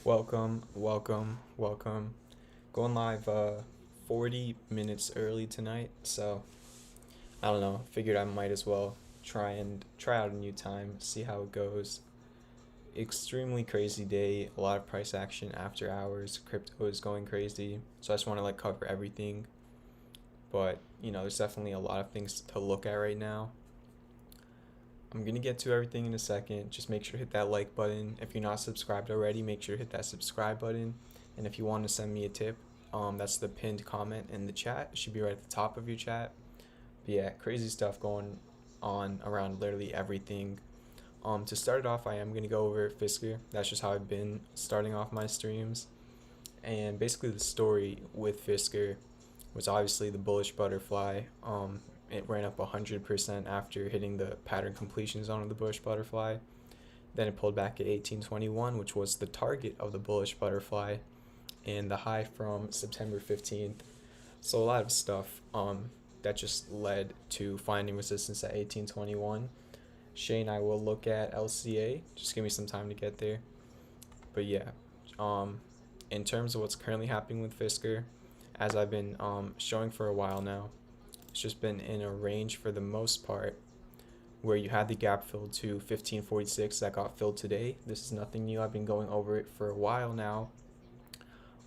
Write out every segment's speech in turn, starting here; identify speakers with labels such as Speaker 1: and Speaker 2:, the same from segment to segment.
Speaker 1: Welcome. Going live 40 minutes early tonight, so I don't know. Figured I might as well try out a new time, see how it goes. Extremely crazy day, a lot of price action after hours. Crypto is going crazy, so I just want to cover everything. But there's definitely a lot of things to look at right now. I'm gonna get to everything in a second. Just make sure to hit that like button. If you're not subscribed already, make sure to hit that subscribe button. And if you want to send me a tip, that's the pinned comment in the chat. It should be right at the top of your chat. But yeah, crazy stuff going on around literally everything. To start it off, I am gonna go over Fisker. That's just how I've been starting off my streams. And basically, the story with Fisker was obviously the bullish butterfly. It ran up 100% after hitting the pattern completion zone of the bullish butterfly. Then it pulled back at 1821, which was the target of the bullish butterfly and the high from September 15th. So a lot of stuff that just led to finding resistance at 1821. Shay and I will look at LCA. Just give me some time to get there. But yeah, in terms of what's currently happening with Fisker, as I've been showing for a while now, it's just been in a range for the most part where you had the gap filled to 1546 that got filled today. This is nothing new. I've been going over it for a while now,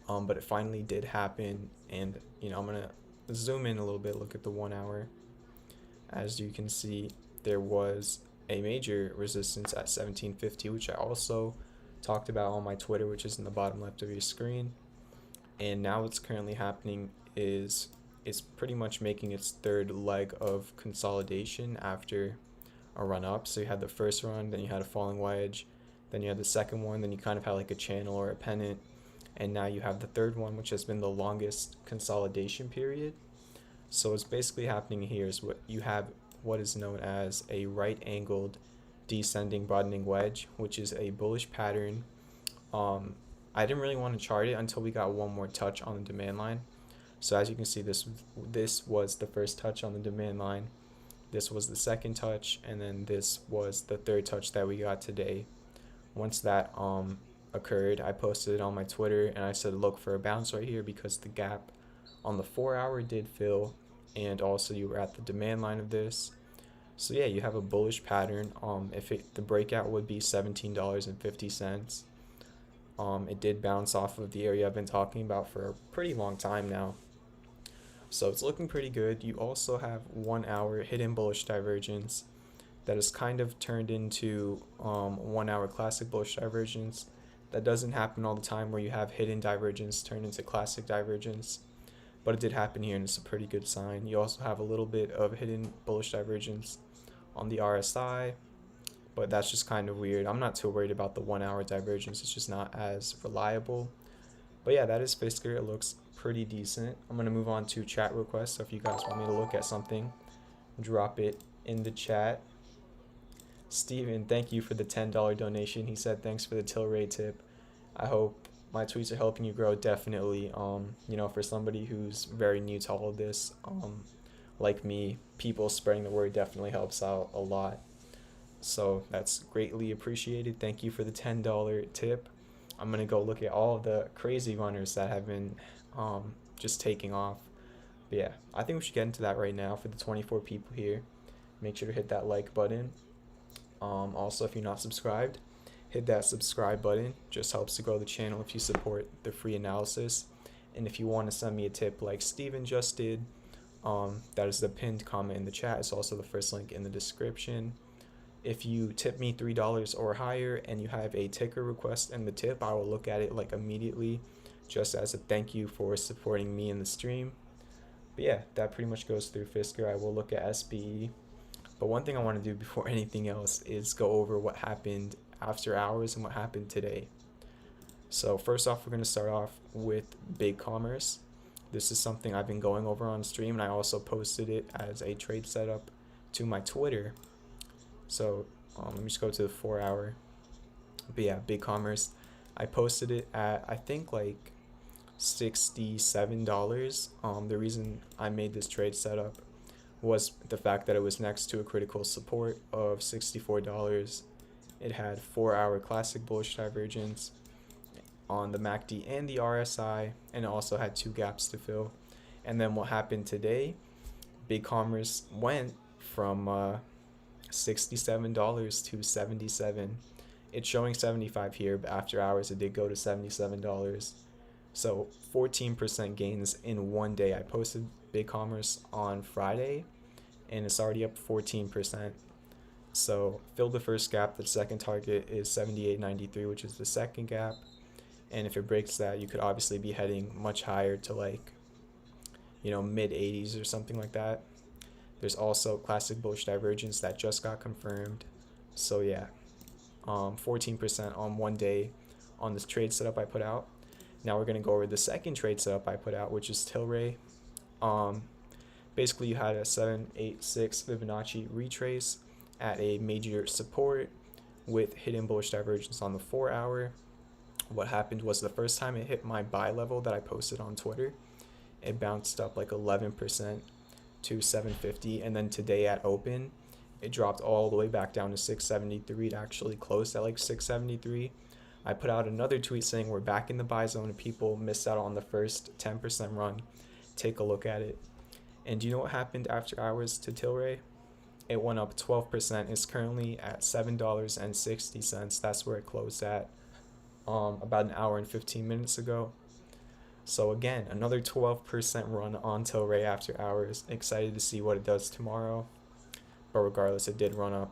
Speaker 1: but it finally did happen. And I'm gonna zoom in a little bit, look at the 1 hour. As you can see, there was a major resistance at 1750, which I also talked about on my Twitter, which is in the bottom left of your screen. And now what's currently happening is it's pretty much making its third leg of consolidation after a run up. So you had the first run, then you had a falling wedge, then you had the second one, then you kind of had like a channel or a pennant, and now you have the third one, which has been the longest consolidation period. So what's basically happening here is what is known as a right angled descending broadening wedge, which is a bullish pattern. I didn't really want to chart it until we got one more touch on the demand line. So as you can see, this was the first touch on the demand line. This was the second touch, and then this was the third touch that we got today. Once that occurred, I posted it on my Twitter and I said look for a bounce right here because the gap on the 4 hour did fill, and also you were at the demand line of this. So yeah, you have a bullish pattern. The breakout would be $17.50. It did bounce off of the area I've been talking about for a pretty long time now. So it's looking pretty good. You also have 1 hour hidden bullish divergence that has kind of turned into 1 hour classic bullish divergence. That doesn't happen all the time where you have hidden divergence turn into classic divergence, but it did happen here and it's a pretty good sign. You also have a little bit of hidden bullish divergence on the RSI, but that's just kind of weird. I'm not too worried about the 1 hour divergence. It's just not as reliable. But yeah, that is Fisker. It looks pretty decent. I'm going to move on to chat requests. So if you guys want me to look at something, drop it in the chat. Steven, thank you for the $10 donation. He said thanks for the Tilray tip. I hope my tweets are helping you grow. Definitely. For somebody who's very new to all of this, like me, people spreading the word definitely helps out a lot. So that's greatly appreciated. Thank you for the $10 tip. I'm going to go look at all of the crazy runners that have been just taking off. But yeah, I think we should get into that right now for the 24 people here. Make sure to hit that like button. Also, if you're not subscribed, hit that subscribe button. Just helps to grow the channel if you support the free analysis. And if you want to send me a tip like Steven just did, that is the pinned comment in the chat. It's also the first link in the description. If you tip me $3 or higher and you have a ticker request in the tip, I will look at it immediately, just as a thank you for supporting me in the stream. But yeah, that pretty much goes through Fisker. I will look at SBE. But one thing I want to do before anything else is go over what happened after hours and what happened today. So first off, we're going to start off with big commerce. This is something I've been going over on stream, and I also posted it as a trade setup to my Twitter. So let me just go to the 4 hour. But yeah, big commerce. I posted it at I think $67. The reason I made this trade setup was the fact that it was next to a critical support of $64. It had 4 hour classic bullish divergence, on the MACD and the RSI, and it also had two gaps to fill. And then what happened today, BigCommerce went from $67 to 77. It's showing 75 here, but after hours it did go to $77. So 14% gains in one day. I posted BigCommerce on Friday and it's already up 14%. So filled the first gap. The second target is 78.93, which is the second gap. And if it breaks that, you could obviously be heading much higher to like, mid 80s or something like that. There's also classic bullish divergence that just got confirmed. So yeah, 14% on one day on this trade setup I put out. Now we're going to go over the second trade setup I put out, which is Tilray. Basically, you had a 786 Fibonacci retrace at a major support with hidden bullish divergence on the 4-hour. What happened was the first time it hit my buy level that I posted on Twitter, it bounced up like 11% to 750, and then today at open, it dropped all the way back down to 673. It actually closed at like 673. I put out another tweet saying we're back in the buy zone and people missed out on the first 10% run. Take a look at it. And do you know what happened after hours to Tilray? It went up 12%. It's currently at $7.60. That's where it closed at about an hour and 15 minutes ago. So again, another 12% run on Tilray after hours. Excited to see what it does tomorrow. But regardless, it did run up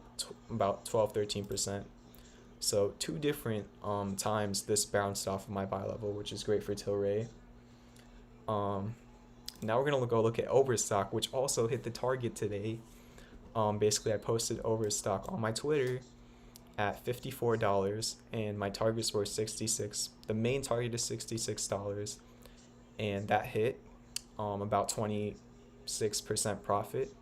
Speaker 1: about 12-13%. So two different times this bounced off of my buy level, which is great for Tilray. Now we're gonna go look at Overstock, which also hit the target today. Basically, I posted Overstock on my Twitter at $54, and my targets were 66. The main target is $66, and that hit about 26% profit.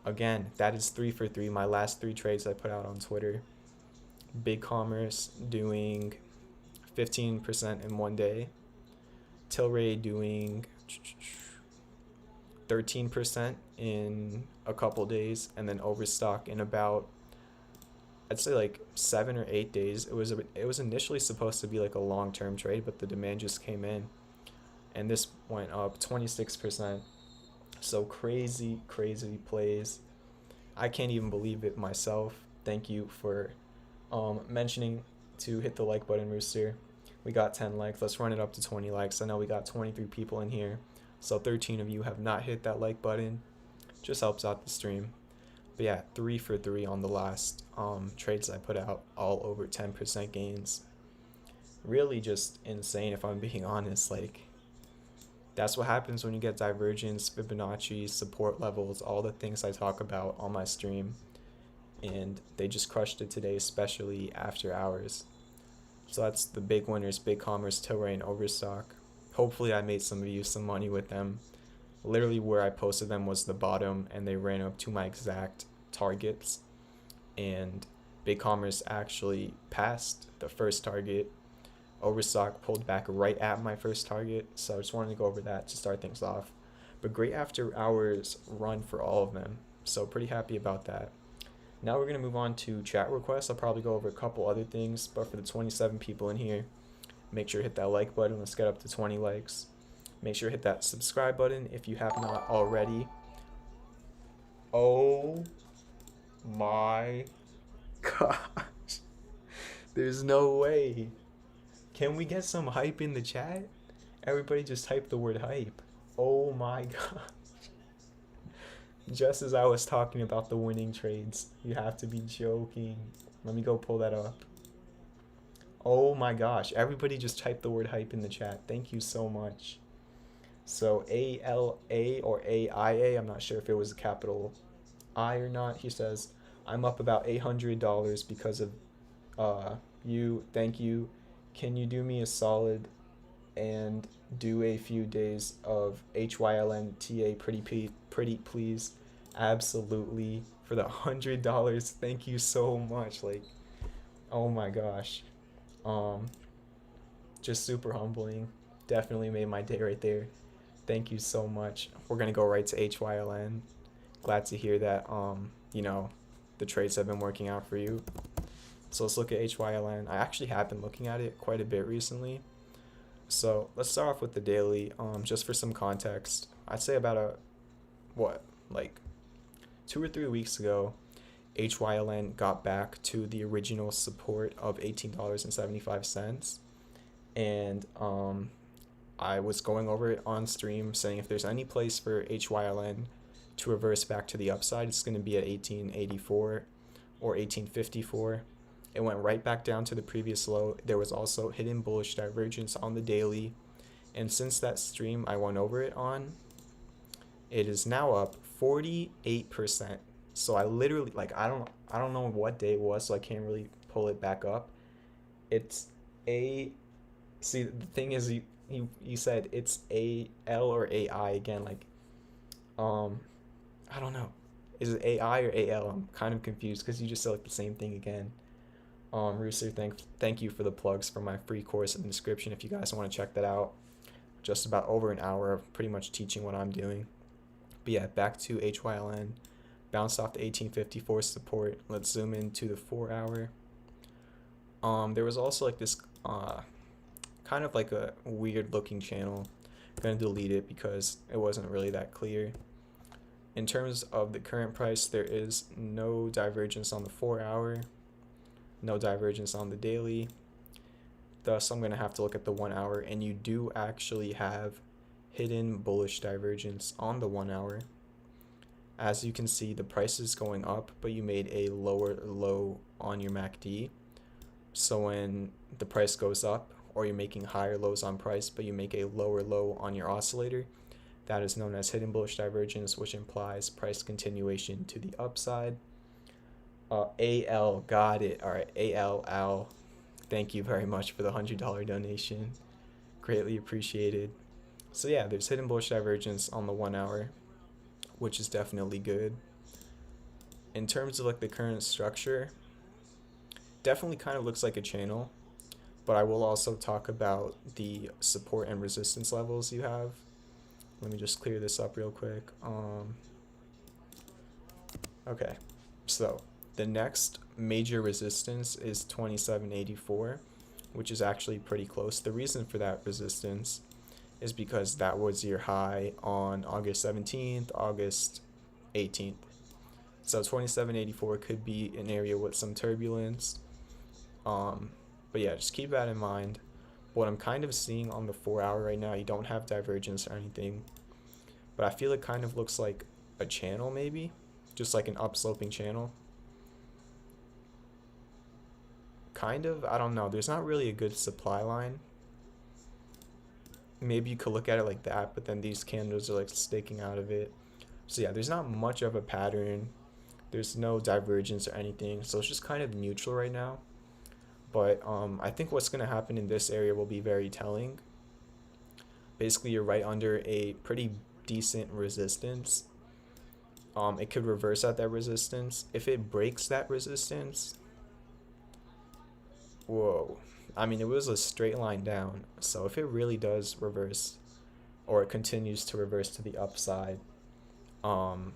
Speaker 1: Again, that is 3 for 3. My last 3 trades I put out on Twitter. BigCommerce doing 15% in one day. Tilray doing 13% in a couple days, and then Overstock in about, I'd say like 7 or 8 days. It was initially supposed to be like a long-term trade, but the demand just came in, and this went up 26%. So crazy plays. I can't even believe it myself. Thank you for mentioning to hit the like button, Rooster. We got 10 likes. Let's run it up to 20 likes. I know we got 23 people in here, so 13 of you have not hit that like button. Just helps out the stream. But yeah, 3 for 3 on the last trades I put out, all over 10% gains. Really just insane, if I'm being honest. Like, that's what happens when you get divergence, Fibonacci, support levels, all the things I talk about on my stream. And they just crushed it today, especially after hours. So that's the big winners, BigCommerce, Tilray, and Overstock. Hopefully I made some of you some money with them. Literally where I posted them was the bottom, and they ran up to my exact targets. And BigCommerce actually passed the first target. Overstock pulled back right at my first target, so I just wanted to go over that to start things off. But great after hours run for all of them, so pretty happy about that. Now we're going to move on to chat requests. I'll probably go over a couple other things, but for the 27 people in here, make sure to hit that like button. Let's get up to 20 likes. Make sure to hit that subscribe button if you have not already. Oh my gosh. There's no way. Can we get some hype in the chat? Everybody just type the word hype. Oh my gosh. Just as I was talking about the winning trades. You have to be joking. Let me go pull that up. Oh my gosh. Everybody just type the word hype in the chat. Thank you so much. So ALA or AIA, I'm not sure if it was a capital I or not. He says, I'm up about $800 because of you. Thank you. Can you do me a solid and do a few days of HYLNTA pretty please? Absolutely. For the $100, thank you so much. Like, oh my gosh. Just super humbling. Definitely made my day right there. Thank you so much. We're gonna go right to HYLN. Glad to hear that the trades have been working out for you. So let's look at HYLN. I actually have been looking at it quite a bit recently. So let's start off with the daily. Just for some context, I'd say about like 2 or 3 weeks ago, HYLN got back to the original support of $18.75, and I was going over it on stream saying if there's any place for HYLN to reverse back to the upside, it's going to be at 1884 or 1854. It went right back down to the previous low. There was also hidden bullish divergence on the daily, and since that stream I went over it on, it is now up 48%. So I literally, like, I don't know what day it was, so I can't really pull it back up. It's a See, the thing is, you said it's AL or AI again, like, um I don't know. Is it AI or AL? I'm kind of confused because you just said like the same thing again. Rooster, thank you for the plugs for my free course in the description if you guys want to check that out. Just about over an hour of pretty much teaching what I'm doing. But yeah, back to HYLN. Bounced off the 1854 support. Let's zoom into the 4 hour. There was also like this kind of like a weird looking channel. I'm gonna delete it because it wasn't really that clear. In terms of the current price, there is no divergence on the 4 hour, no divergence on the daily. Thus, I'm going to have to look at the 1 hour, and you do actually have hidden bullish divergence on the 1 hour. As you can see, the price is going up, but you made a lower low on your MACD. So when the price goes up, or you're making higher lows on price, but you make a lower low on your oscillator, that is known as hidden bullish divergence, which implies price continuation to the upside. AL, got it. All right, AL, thank you very much for the $100 donation. Greatly appreciated. So yeah, there's hidden bullish divergence on the 1 hour, which is definitely good. In terms of like the current structure, definitely kind of looks like a channel, but I will also talk about the support and resistance levels you have. Let me just clear this up real quick. Okay, so the next major resistance is 2784, which is actually pretty close. The reason for that resistance is because that was your high on August 17th, August 18th. So 2784 could be an area with some turbulence. But yeah, just keep that in mind. What I'm kind of seeing on the 4 hour right now, you don't have divergence or anything, but I feel it kind of looks like a channel, maybe just like an upsloping channel. Kind of, I don't know, there's not really a good supply line. Maybe you could look at it like that, but then these candles are like sticking out of it. So yeah, there's not much of a pattern. There's no divergence or anything, so it's just kind of neutral right now. But I think what's going to happen in this area will be very telling. Basically, you're right under a pretty decent resistance. It could reverse at that resistance. If it breaks that resistance, whoa. I mean, it was a straight line down. So if it really does reverse, or it continues to reverse to the upside, and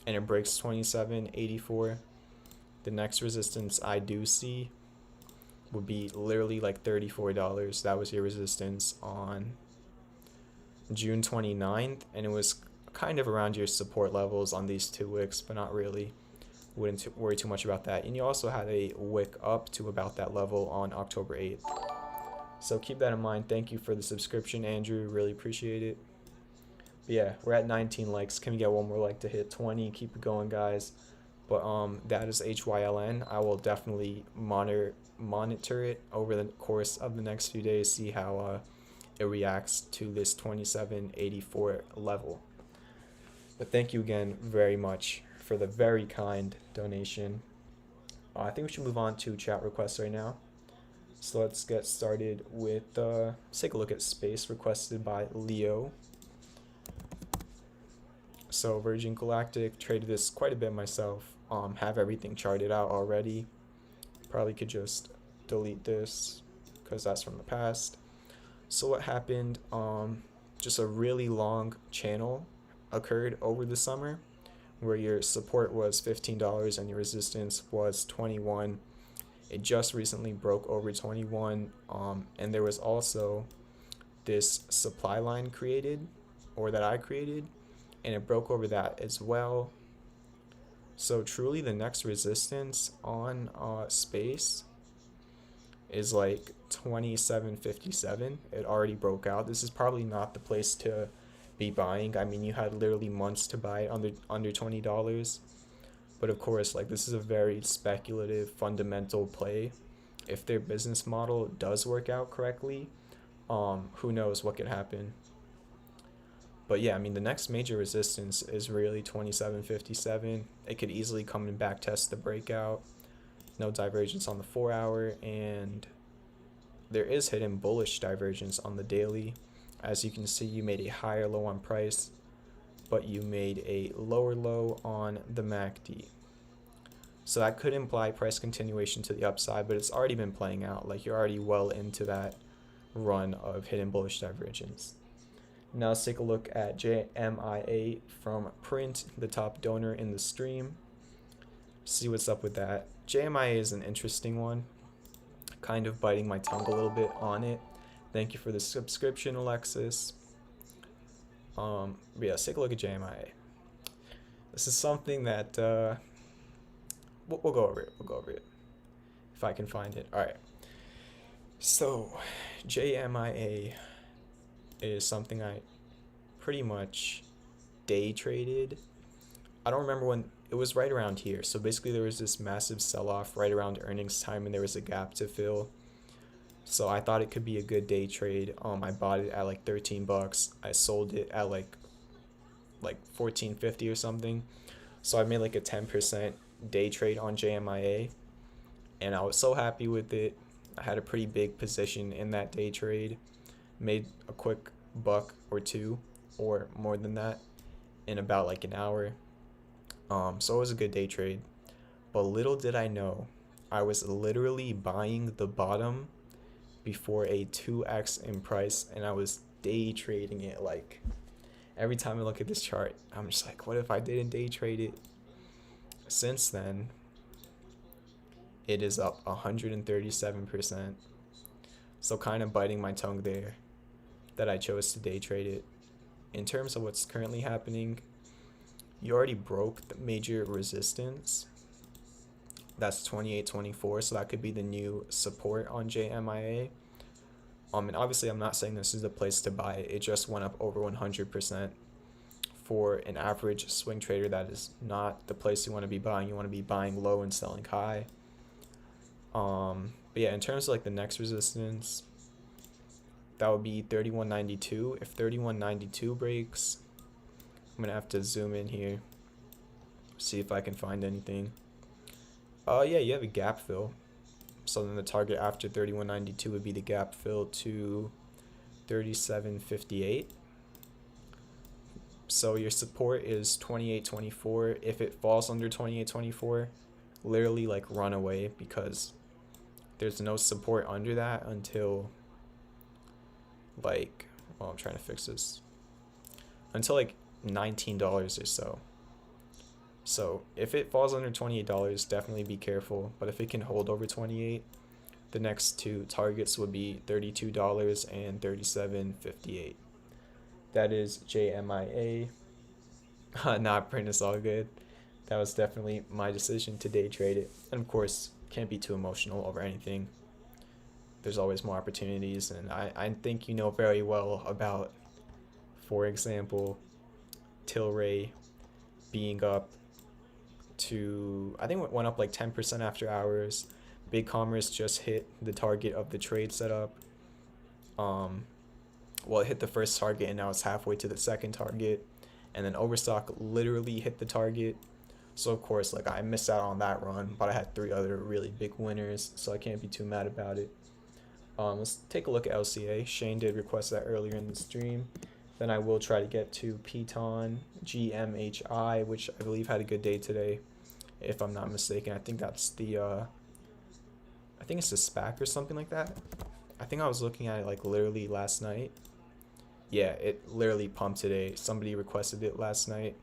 Speaker 1: it breaks 2784, the next resistance I do see would be literally like $34. That was your resistance on June 29th, and it was kind of around your support levels on these 2 wicks, but not really. Wouldn't worry too much about that. And you also had a wick up to about that level on October 8th. So keep that in mind. Thank you for the subscription, Andrew. Really appreciate it. But yeah, we're at 19 likes. Can we get one more like to hit 20? Keep it going, guys. But that is HYLN. I will definitely monitor it over the course of the next few days, see how it reacts to this 2784 level. But thank you again very much for the very kind donation. I think we should move on to chat requests right now. So let's get started with let's take a look at space requested by Leo. So Virgin Galactic, traded this quite a bit myself. Have everything charted out already. Probably could just delete this because that's from the past. So what happened, just a really long channel occurred over the summer where your support was $15 and your resistance was 21. It just recently broke over 21, and there was also this supply line created, or that I created, and it broke over that as well. So truly the next resistance on space is like 27.57. It already broke out. This is probably not the place to be buying. I mean, you had literally months to buy it under $20. But of course, like, this is a very speculative fundamental play. If their business model does work out correctly, who knows what could happen. But yeah, I mean, the next major resistance is really 27.57. It could easily come and back test the breakout. No divergence on the 4-hour, and there is hidden bullish divergence on the daily. As you can see, you made a higher low on price, but you made a lower low on the MACD. So that could imply price continuation to the upside, but it's already been playing out. Like, you're already well into that run of hidden bullish divergence. Now let's take a look at JMIA from Print, the top donor in the stream. See what's up with that. JMIA is an interesting one. Kind of biting my tongue a little bit on it. Thank you for the subscription, Alexis. But yeah, let's take a look at JMIA. This is something that we'll go over it. We'll go over it if I can find it. All right. So JMIA is something I pretty much day traded. I don't remember when. It was right around here. So basically there was this massive sell-off right around earnings time, and there was a gap to fill. So I thought it could be a good day trade. I bought it at like $13. I sold it at like $14.50 or something. So I made like a 10% day trade on JMIA, and I was so happy with it. I had a pretty big position in that day trade. Made a quick buck or two, or more than that, in about like an hour. So it was a good day trade. But little did I know, I was literally buying the bottom before a 2x in price, and I was day trading it. Like, every time I look at this chart, I'm just like, what if I didn't day trade it? Since then, it is up 137%. So kind of biting my tongue there that I chose to day trade it. In terms of what's currently happening, you already broke the major resistance. That's 28.24, so that could be the new support on JMIA. And obviously I'm not saying this is the place to buy it. It just went up over 100%. For an average swing trader, that is not the place you want to be buying. You want to be buying low and selling high. But yeah, in terms of like the next resistance, that would be 31.92. If 31.92 breaks, I'm gonna have to zoom in here, see if I can find anything. Yeah, you have a gap fill. So then the target after 31.92 would be the gap fill to 37.58. So your support is 28.24. If it falls under 28.24, literally like run away, because there's no support under that until like, well, I'm trying to fix this, until like $19 or so. So if it falls under $28, definitely be careful. But if it can hold over 28, the next two targets would be $32 and 37.58. That is JMIA. Not Print, is all good. That was definitely my decision to day trade it. And of course, can't be too emotional over anything. There's always more opportunities, and I think you know very well about, for example, Tilray being up to, I think it went up like 10% after hours. BigCommerce just hit the target of the trade setup. Well, it hit the first target, and now it's halfway to the second target. And then Overstock literally hit the target. So of course, like, I missed out on that run, but I had 3 other really big winners, so I can't be too mad about it. Let's take a look at LCA. Shane did request that earlier in the stream. Then I will try to get to Piton, GMHI, which I believe had a good day today, if I'm not mistaken. I think that's the, I think it's the SPAC or something like that. I think I was looking at it like literally last night. Yeah, it literally pumped today. Somebody requested it last night,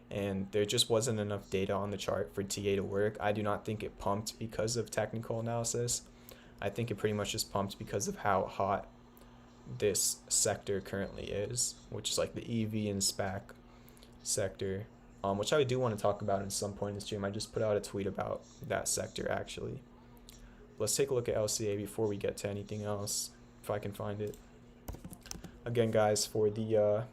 Speaker 1: and there just wasn't enough data on the chart for TA to work. I do not think it pumped because of technical analysis. I think it pretty much just pumped because of how hot this sector currently is, which is like the EV and SPAC sector, which I do want to talk about in some point in the stream. I just put out a tweet about that sector actually. Let's take a look at LCA before we get to anything else, if I can find it. Again, guys, for the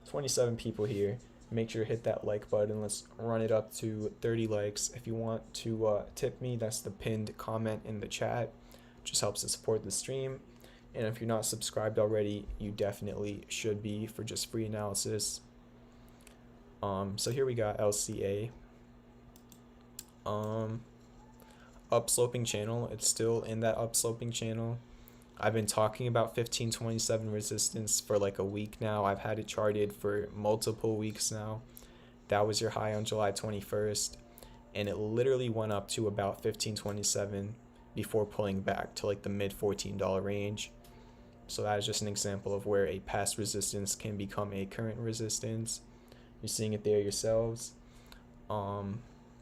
Speaker 1: 27 people here, make sure to hit that like button. Let's run it up to 30 likes. If you want to tip me, that's the pinned comment in the chat. Just helps to support the stream. And if you're not subscribed already, you definitely should be for just free analysis. So here we got LCA. Upsloping channel. It's still in that upsloping channel. I've been talking about 1527 resistance for like a week now. I've had it charted for multiple weeks now. That was your high on July 21st, and it literally went up to about 1527 before pulling back to like the mid $14 range. So that is just an example of where a past resistance can become a current resistance. You're seeing it there yourselves. But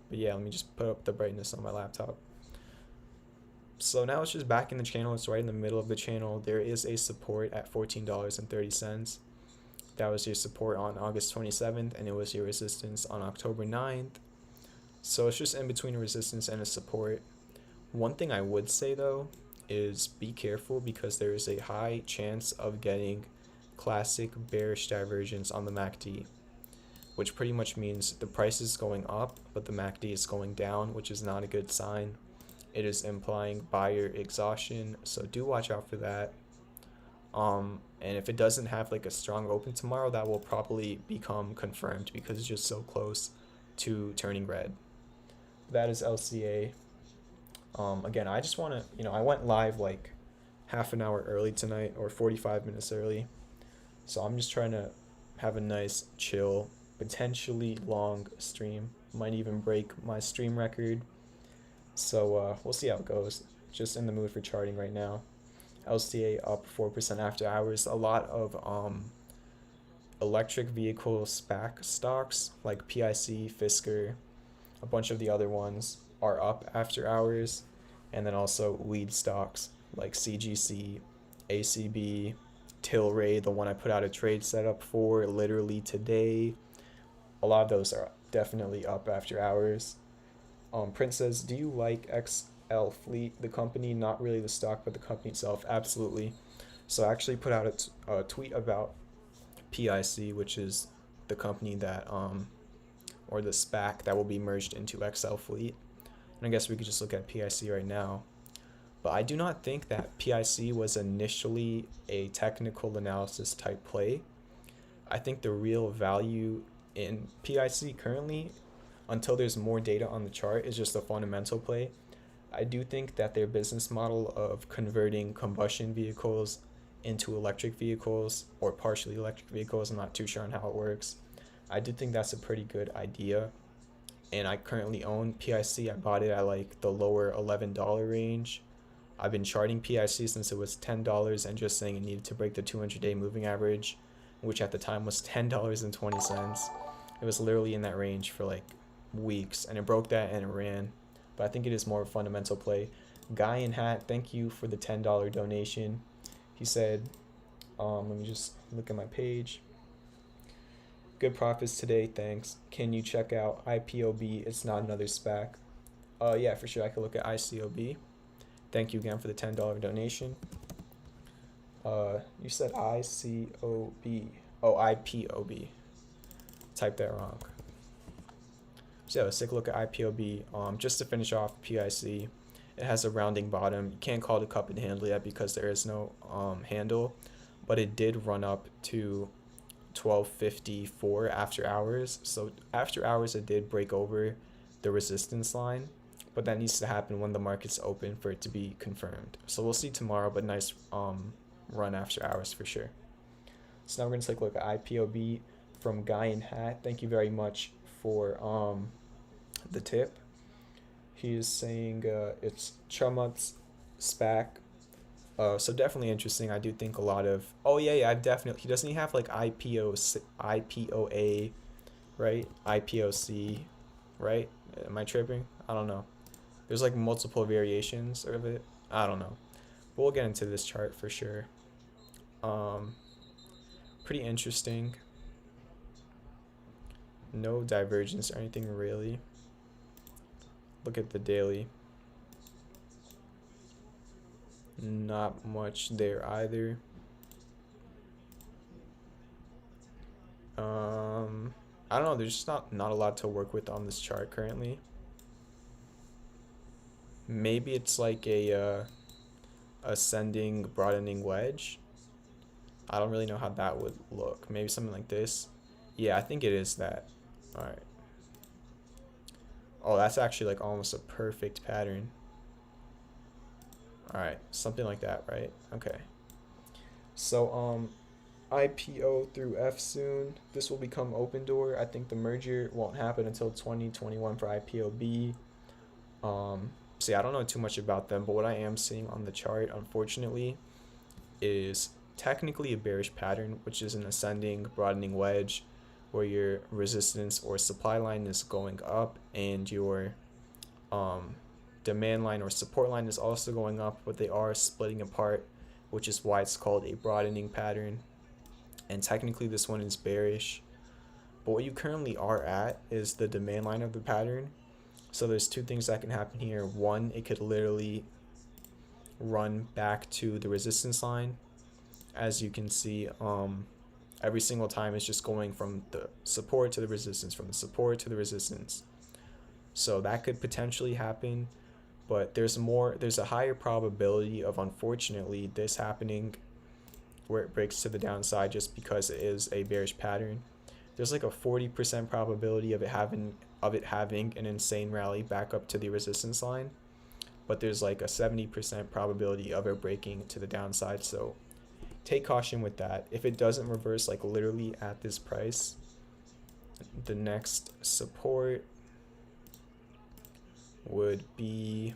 Speaker 1: yeah, let me just put up the brightness on my laptop. So now it's just back in the channel. It's right in the middle of the channel. There is a support at $14.30. That was your support on August 27th, and it was your resistance on October 9th. So it's just in between a resistance and a support. One thing I would say though is be careful, because there is a high chance of getting classic bearish divergence on the MACD, which pretty much means the price is going up, but the MACD is going down, which is not a good sign. It is implying buyer exhaustion, so do watch out for that. And if it doesn't have like a strong open tomorrow, that will probably become confirmed because it's just so close to turning red. That is LCA. Again, I just want to, I went live like half an hour early tonight, or 45 minutes early. So I'm just trying to have a nice, chill, potentially long stream. Might even break my stream record. So we'll see how it goes. Just in the mood for charting right now. LCA up 4% after hours. A lot of electric vehicle SPAC stocks like PIC, Fisker, a bunch of the other ones are up after hours. And then also weed stocks like CGC, ACB, Tilray, the one I put out a trade setup for literally today. A lot of those are definitely up after hours. Prince says, do you like XL Fleet, the company? Not really the stock, but the company itself. Absolutely. So I actually put out a tweet about PIC, which is the company that, or the SPAC that will be merged into XL Fleet. And I guess we could just look at PIC right now. But I do not think that PIC was initially a technical analysis type play. I think the real value in PIC currently, until there's more data on the chart, is just a fundamental play. I do think that their business model of converting combustion vehicles into electric vehicles, or partially electric vehicles, I'm not too sure on how it works. I do think that's a pretty good idea. And I currently own PIC. I bought it at like the lower $11 range. I've been charting PIC since it was $10 and just saying it needed to break the 200-day moving average, which at the time was $10.20. It was literally in that range for like weeks, and it broke that and it ran. But I think it is more of a fundamental play. Guy in hat, thank you for the $10 donation. He said, let me just look at my page. Good profits today, thanks. Can you check out IPOB? It's not another SPAC. Yeah, for sure. I could look at ICOB. Thank you again for the $10 donation. You said ICOB. Oh, IPOB. Typed that wrong. So yeah, let's take a look at IPOB. Just to finish off PIC, it has a rounding bottom. You can't call it a cup and handle yet because there is no handle, but it did run up to 1254 after hours. So after hours, it did break over the resistance line, but that needs to happen when the market's open for it to be confirmed. So we'll see tomorrow, but nice run after hours for sure. So now we're gonna take a look at IPOB from Guy in Hat. Thank you very much for the tip. He is saying it's Chumut's SPAC. So definitely interesting. I do think a lot of, I've definitely, he doesn't have like IPOA right? IPOC, right? Am I tripping? I don't know. There's like multiple variations of it. I don't know. But we'll get into this chart for sure. Um, Pretty interesting. No divergence or anything really. Look at the daily. Not much there either. I don't know. There's just not a lot to work with on this chart currently. Maybe it's like a ascending broadening wedge. I don't really know how that would look. Maybe something like this. Yeah, I think it is that. All right. Oh, that's actually like almost a perfect pattern. All right, something like that, right? Okay. So IPO through F soon. This will become open door. I think the merger won't happen until 2021 for IPOB. See, I don't know too much about them, but what I am seeing on the chart, unfortunately, is technically a bearish pattern, which is an ascending broadening wedge where your resistance or supply line is going up and your um, demand line or support line is also going up, but they are splitting apart, which is why it's called a broadening pattern. And technically this one is bearish, but what you currently are at is the demand line of the pattern. So there's two things that can happen here. One, it could literally run back to the resistance line. As you can see, every single time it's just going from the support to the resistance, from the support to the resistance. So that could potentially happen, but there's a higher probability of, unfortunately, this happening where it breaks to the downside just because it is a bearish pattern. There's like a 40% probability of it having an insane rally back up to the resistance line, but there's like a 70% probability of it breaking to the downside. So take caution with that. If it doesn't reverse like literally at this price, the next support would be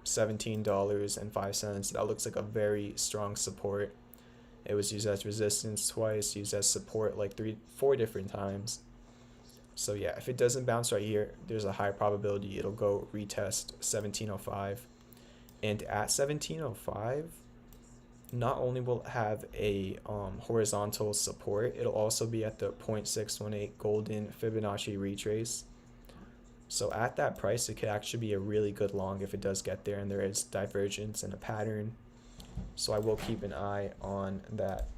Speaker 1: $17.05. That looks like a very strong support. It was used as resistance twice, used as support like 4 different times. So yeah, if it doesn't bounce right here, there's a high probability it'll go retest 1705. And at 1705, not only will it have a horizontal support, it'll also be at the 0.618 golden Fibonacci retrace. So at that price, it could actually be a really good long if it does get there and there is divergence in a pattern. So I will keep an eye on that.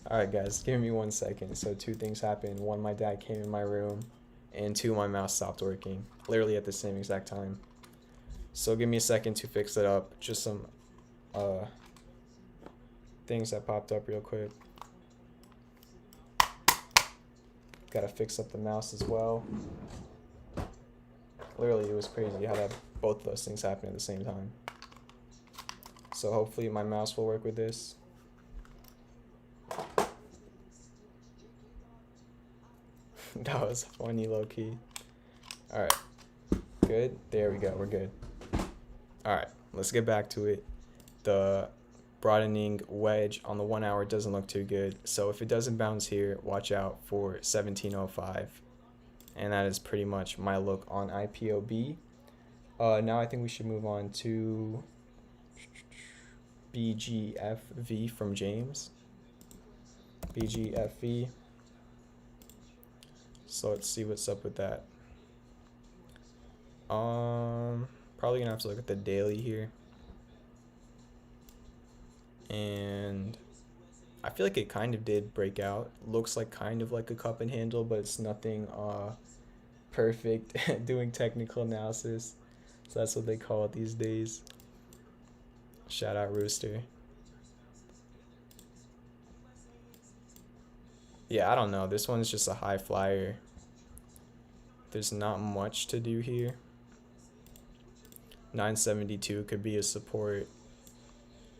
Speaker 1: All right, guys, give me 1 second. So 2 things happened. One, my dad came in my room, and 2, my mouse stopped working, literally at the same exact time. So give me a second to fix it up. Just some things that popped up real quick. Gotta fix up the mouse as well. Literally, it was crazy how to have both of those things happen at the same time. So hopefully my mouse will work with this. That was funny, low key. All right, good. There we go. We're good. All right, let's get back to it. The broadening wedge on the 1 hour doesn't look too good. So if it doesn't bounce here, watch out for 1705. And that is pretty much my look on IPOB. Now I think we should move on to BGFV from James. BGFV. So let's see what's up with that. Probably gonna have to look at the daily here. and I feel like it kind of did break out. Looks like kind of like a cup and handle, but it's nothing perfect doing technical analysis. So that's what they call it these days. Shout out Rooster. Yeah, I don't know. This one's just a high flyer. There's not much to do here. 972 could be a support,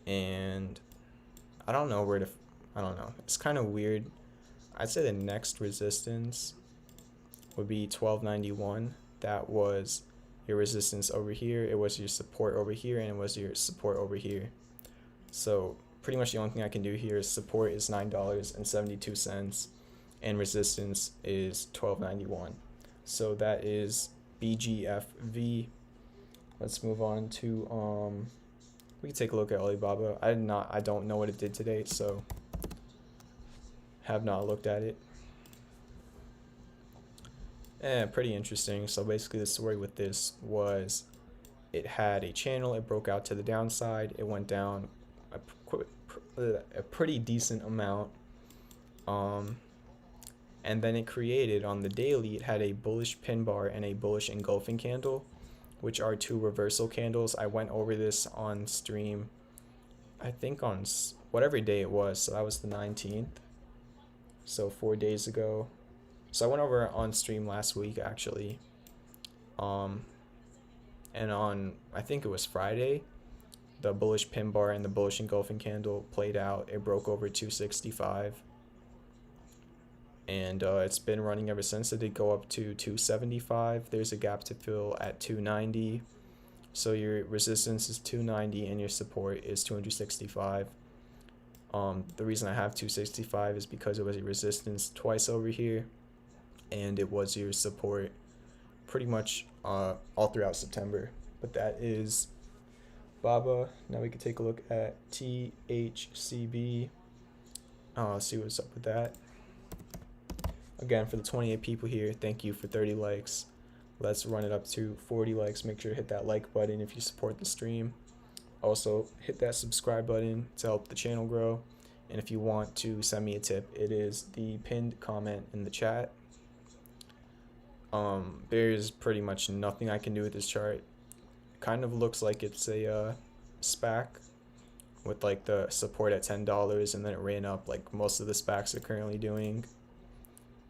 Speaker 1: and I don't know where to. I don't know. It's kind of weird. I'd say the next resistance would be 1291. That was your resistance over here. It was your support over here, and it was your support over here. So pretty much the only thing I can do here is support is $9.72, and resistance is 1291. So that is BGFV. Let's move on to we can take a look at Alibaba. I don't know what it did today, so have not looked at it. Pretty interesting. So basically the story with this was it had a channel, it broke out to the downside, it went down a pretty decent amount, and then it created on the daily, it had a bullish pin bar and a bullish engulfing candle, which are two reversal candles. I went over this on stream, I think on whatever day it was, so that was the 19th, so 4 days ago. So I went over on stream last week actually, and on, I think it was Friday, the bullish pin bar and the bullish engulfing candle played out. It broke over 265, and it's been running ever since. It did go up to 275. There's a gap to fill at 290. So your resistance is 290 and your support is 265. The reason I have 265 is because it was a resistance twice over here, and it was your support pretty much all throughout September. But that is Baba. Now we can take a look at THCB. See what's up with that. Again, for the 28 people here, thank you for 30 likes. Let's run it up to 40 likes. Make sure to hit that like button if you support the stream. Also, hit that subscribe button to help the channel grow. And if you want to send me a tip, it is the pinned comment in the chat. There's pretty much nothing I can do with this chart. Kind of looks like it's a SPAC with like the support at $10, and then it ran up like most of the SPACs are currently doing.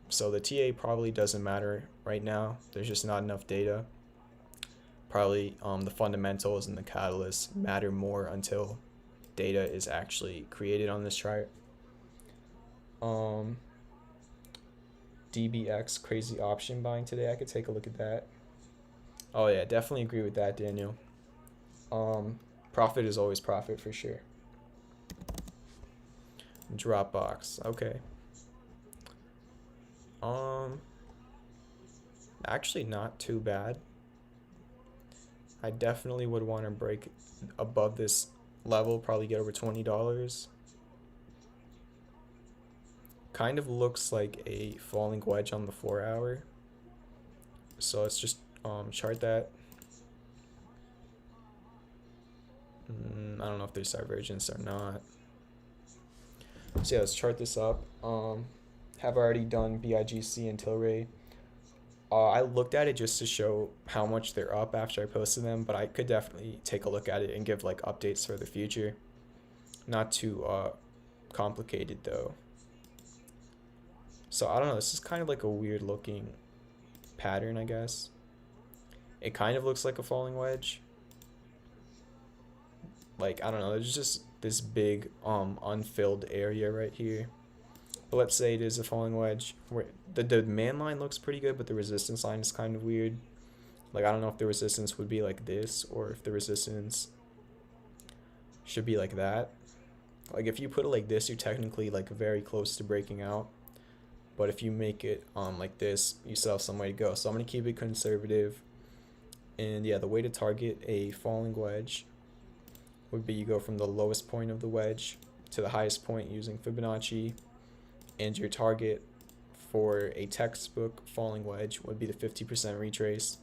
Speaker 1: So the TA probably doesn't matter right now. There's just not enough data. Probably the fundamentals and the catalysts matter more until data is actually created on this chart. DBX crazy option buying today. I could take a look at that. Oh yeah, definitely agree with that, Daniel. Profit is always profit for sure. Dropbox, okay. Actually not too bad. I definitely would want to break above this level, probably get over $20. Kind of looks like a falling wedge on the 4 hour. So let's just chart that. I don't know if there's divergence or not. So yeah, let's chart this up. Have already done BIGC and Tilray. I looked at it just to show how much they're up after I posted them, but I could definitely take a look at it and give like updates for the future. Not too complicated though. So I don't know, this is kind of like a weird looking pattern, I guess. It kind of looks like a falling wedge. Like, I don't know, there's just this big unfilled area right here. But let's say it is a falling wedge. Where the demand line looks pretty good, but the resistance line is kind of weird. Like, I don't know if the resistance would be like this, or if the resistance should be like that. Like, if you put it like this, you're technically like very close to breaking out. But if you make it like this, you still have some way to go. So I'm going to keep it conservative. And yeah, the way to target a falling wedge would be you go from the lowest point of the wedge to the highest point using Fibonacci. And your target for a textbook falling wedge would be the 50% retrace,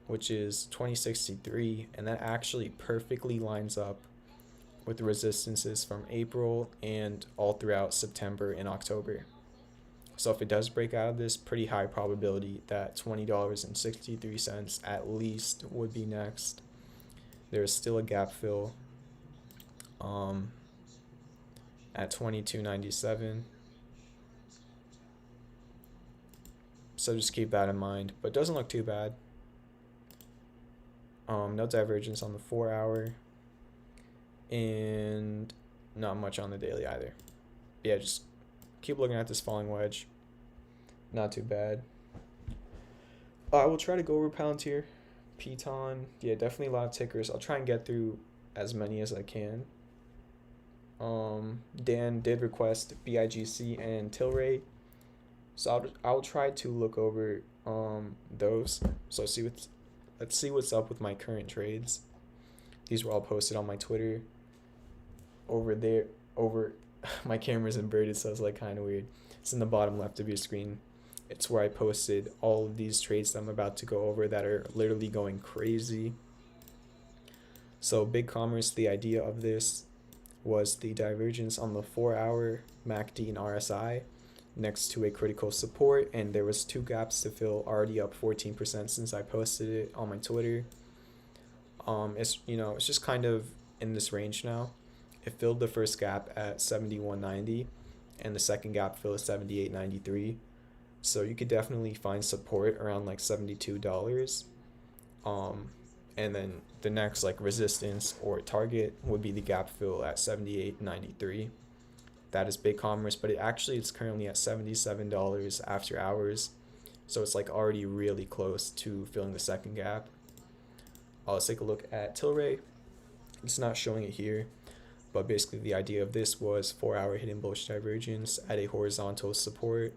Speaker 1: which is 2063. And that actually perfectly lines up with the resistances from April and all throughout September and October. So if it does break out of this, pretty high probability that $20.63 at least would be next. There's still a gap fill at $22.97. So just keep that in mind, but it doesn't look too bad. No divergence on the 4-hour, and not much on the daily either. Yeah, just keep looking at this falling wedge. Not too bad. I will try to go over Palantir, Piton. Yeah, definitely a lot of tickers. I'll try and get through as many as I can. Dan did request BIGC and Tilray, so I'll try to look over those. So let's see what's up with my current trades. These were all posted on my Twitter. Over my camera's inverted, so it's like kind of weird. It's in the bottom left of your screen. It's where I posted all of these trades that I'm about to go over that are literally going crazy. So BigCommerce, the idea of this was the divergence on the 4-hour MACD and RSI next to a critical support, and there was 2 gaps to fill, already up 14% since I posted it on my Twitter. It's just kind of in this range now. It filled the first gap at 71.90, and the second gap filled at 78.93. So you could definitely find support around like $72. And then the next like resistance or target would be the gap fill at 78.93. That is BigCommerce, but it's currently at $77 after hours. So it's like already really close to filling the second gap. Let's take a look at Tilray. It's not showing it here, but basically the idea of this was 4-hour hidden bullish divergence at a horizontal support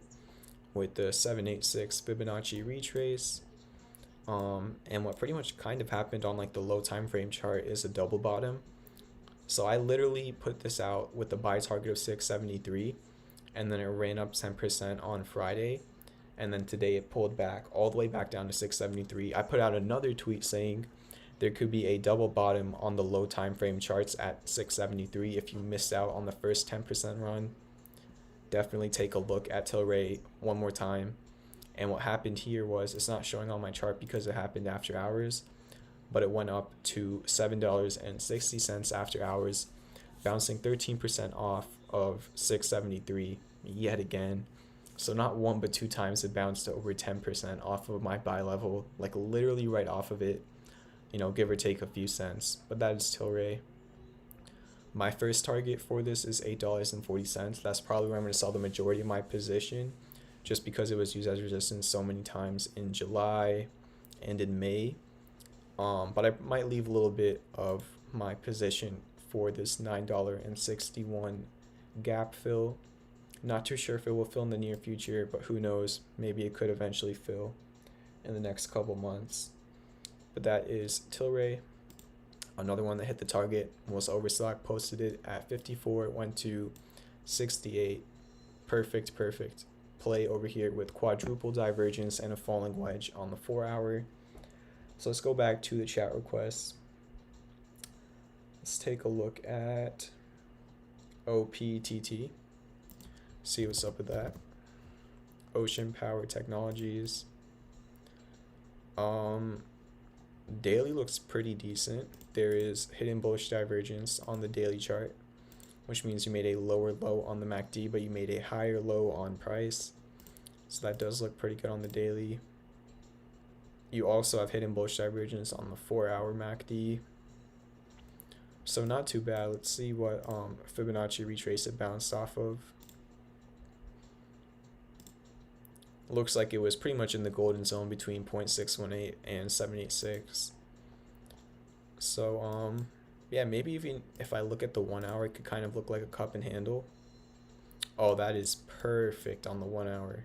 Speaker 1: with the 786 Fibonacci retrace. And what pretty much kind of happened on like the low time frame chart is a double bottom. So I literally put this out with the buy target of 673, and then it ran up 10% on Friday, and then today it pulled back all the way back down to 673. I put out another tweet saying there could be a double bottom on the low time frame charts at 673 if you missed out on the first 10% run. Definitely take a look at Tilray one more time. And what happened here was, it's not showing on my chart because it happened after hours, but it went up to $7.60 after hours, bouncing 13% off of 673 yet again. So not one but 2 times it bounced to over 10% off of my buy level, like literally right off of it, give or take a few cents. But that is Tilray. My first target for this is $8.40. That's probably where I'm going to sell the majority of my position, just because it was used as resistance so many times in July and in May. But I might leave a little bit of my position for this $9.61 gap fill. Not too sure if it will fill in the near future, but who knows, maybe it could eventually fill in the next couple months. But that is Tilray. Another one that hit the target was Overstock, posted it at 54, it went to 68. Perfect play over here with quadruple divergence and a falling wedge on the 4-hour. So let's go back to the chat requests. Let's take a look at OPTT. See what's up with that. Ocean Power Technologies. Daily looks pretty decent. There is hidden bullish divergence on the daily chart, which means you made a lower low on the MACD, but you made a higher low on price. So that does look pretty good on the daily. You also have hidden bullish divergence on the 4-hour MACD. So not too bad. Let's see what Fibonacci retrace it bounced off of. Looks like it was pretty much in the golden zone between 0.618 and 786. So yeah, maybe even if I look at the 1-hour, it could kind of look like a cup and handle. Oh, that is perfect on the 1-hour.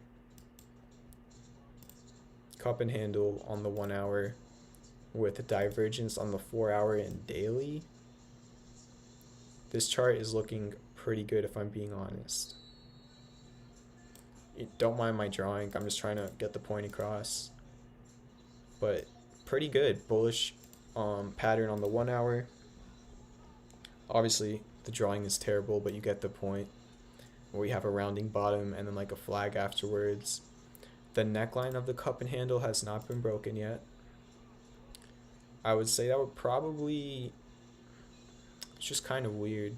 Speaker 1: Cup and handle on the 1-hour with divergence on the 4-hour and daily. This chart is looking pretty good if I'm being honest. Don't mind my drawing, I'm just trying to get the point across. But pretty good. Bullish pattern on the 1-hour. Obviously, the drawing is terrible, but you get the point. Where you have a rounding bottom and then like a flag afterwards. The neckline of the cup and handle has not been broken yet. I would say that would probably, it's just kind of weird.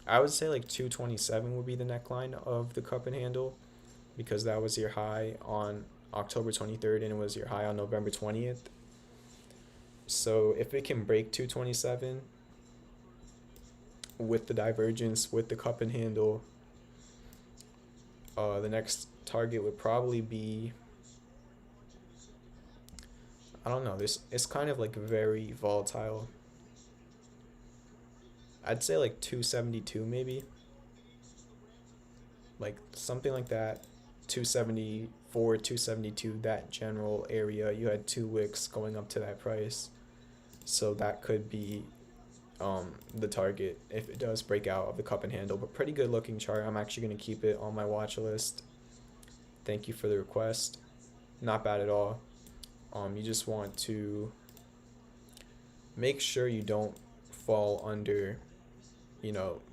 Speaker 1: I would say like 227 would be the neckline of the cup and handle because that was your high on October 23rd and it was your high on November 20th. So if it can break 227 with the divergence with the cup and handle, the next target would probably be, I don't know, this it's kind of like very volatile. I'd say like 272 maybe, like something like that. 274, 272, that general area. You had two wicks going up to that price, so that could be the target if it does break out of the cup and handle. But pretty good looking chart. I'm actually going to keep it on my watch list. Thank you for the request. Not bad at all. You just want to make sure you don't fall under,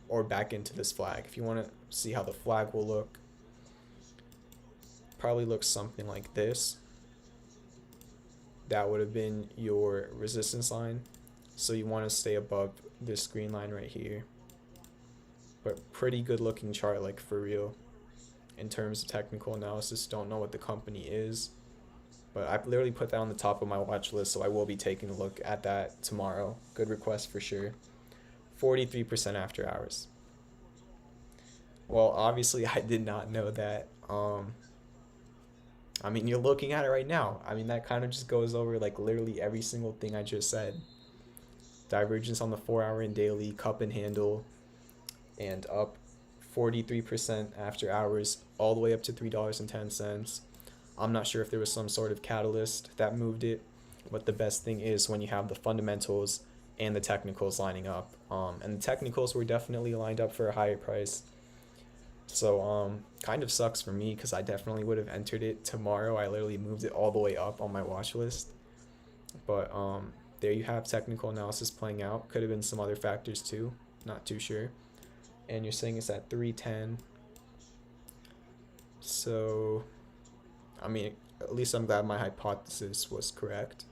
Speaker 1: or back into this flag. If you want to see how the flag will look, probably looks something like this. That would have been your resistance line. So you want to stay above this green line right here. But pretty good looking chart, like for real. In terms of technical analysis, don't know what the company is, but I literally put that on the top of my watch list, so I will be taking a look at that tomorrow. Good request for sure. 43% after hours. Well, obviously I did not know that. I mean, you're looking at it right now. I mean, that kind of just goes over like literally every single thing I just said. Divergence on the 4-hour and daily, cup and handle, and up 43% after hours, all the way up to $3.10. I'm not sure if there was some sort of catalyst that moved it, but the best thing is when you have the fundamentals and the technicals lining up. And the technicals were definitely lined up for a higher price. So kind of sucks for me because I definitely would have entered it tomorrow. I literally moved it all the way up on my watch list. But there you have technical analysis playing out. Could have been some other factors too. Not too sure. And you're saying it's at 310. So, I mean, at least I'm glad my hypothesis was correct.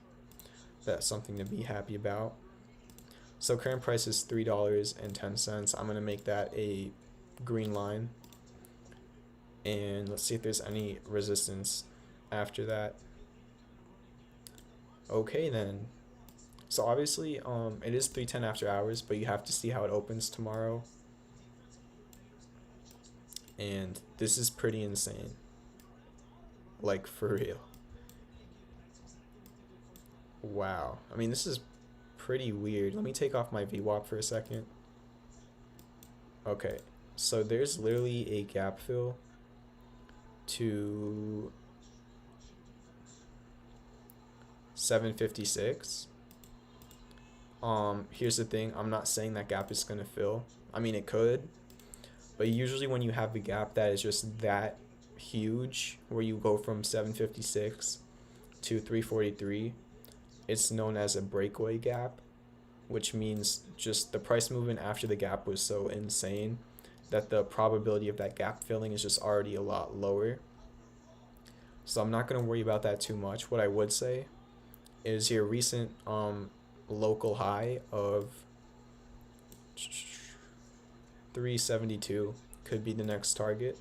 Speaker 1: That's something to be happy about. So current price is $3.10. I'm going to make that a green line. And let's see if there's any resistance after that. Okay then. So obviously it is 310 after hours, but you have to see how it opens tomorrow. And this is pretty insane. Like for real. Wow. I mean, this is pretty weird. Let me take off my VWAP for a second. Okay. So there's literally a gap fill to 756. Here's the thing, I'm not saying that gap is gonna fill. I mean, it could, but usually when you have a gap that is just that huge, where you go from 756 to 343, it's known as a breakaway gap, which means just the price movement after the gap was so insane that the probability of that gap filling is just already a lot lower. So I'm not going to worry about that too much. What I would say is your recent local high of 372 could be the next target,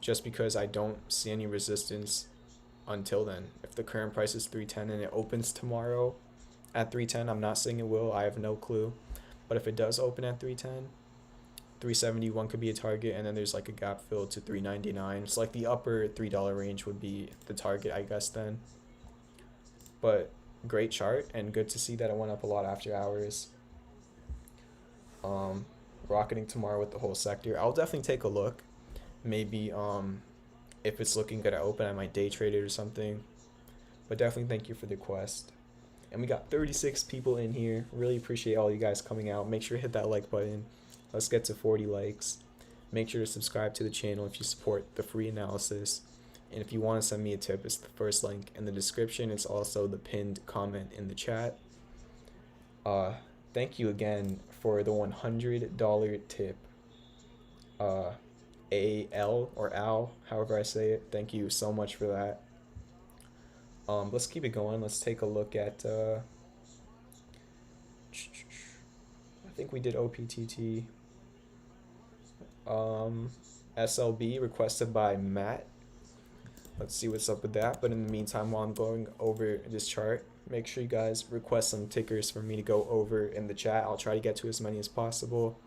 Speaker 1: just because I don't see any resistance until then. If the current price is 310 and it opens tomorrow at 310, I'm not saying it will, I have no clue, but if it does open at 310, 371 could be a target, and then there's like a gap fill to 399. So like the upper $3 range would be the target, I guess, then. But great chart, and good to see that it went up a lot after hours. Rocketing tomorrow with the whole sector. I'll definitely take a look. Maybe if it's looking good at open, I might day trade it or something. But definitely thank you for the request. And we got 36 people in here. Really appreciate all you guys coming out. Make sure to hit that like button. Let's get to 40 likes. Make sure to subscribe to the channel if you support the free analysis. And if you want to send me a tip, it's the first link in the description. It's also the pinned comment in the chat. thank you again for the $100 tip. Uh, AL or Al, however I say it. Thank you so much for that. Let's keep it going. Let's take a look at. I think we did OPTT. Um, SLB requested by Matt. Let's see what's up with that. But in the meantime, while I'm going over this chart, make sure you guys request some tickers for me to go over in the chat. I'll try to get to as many as possible.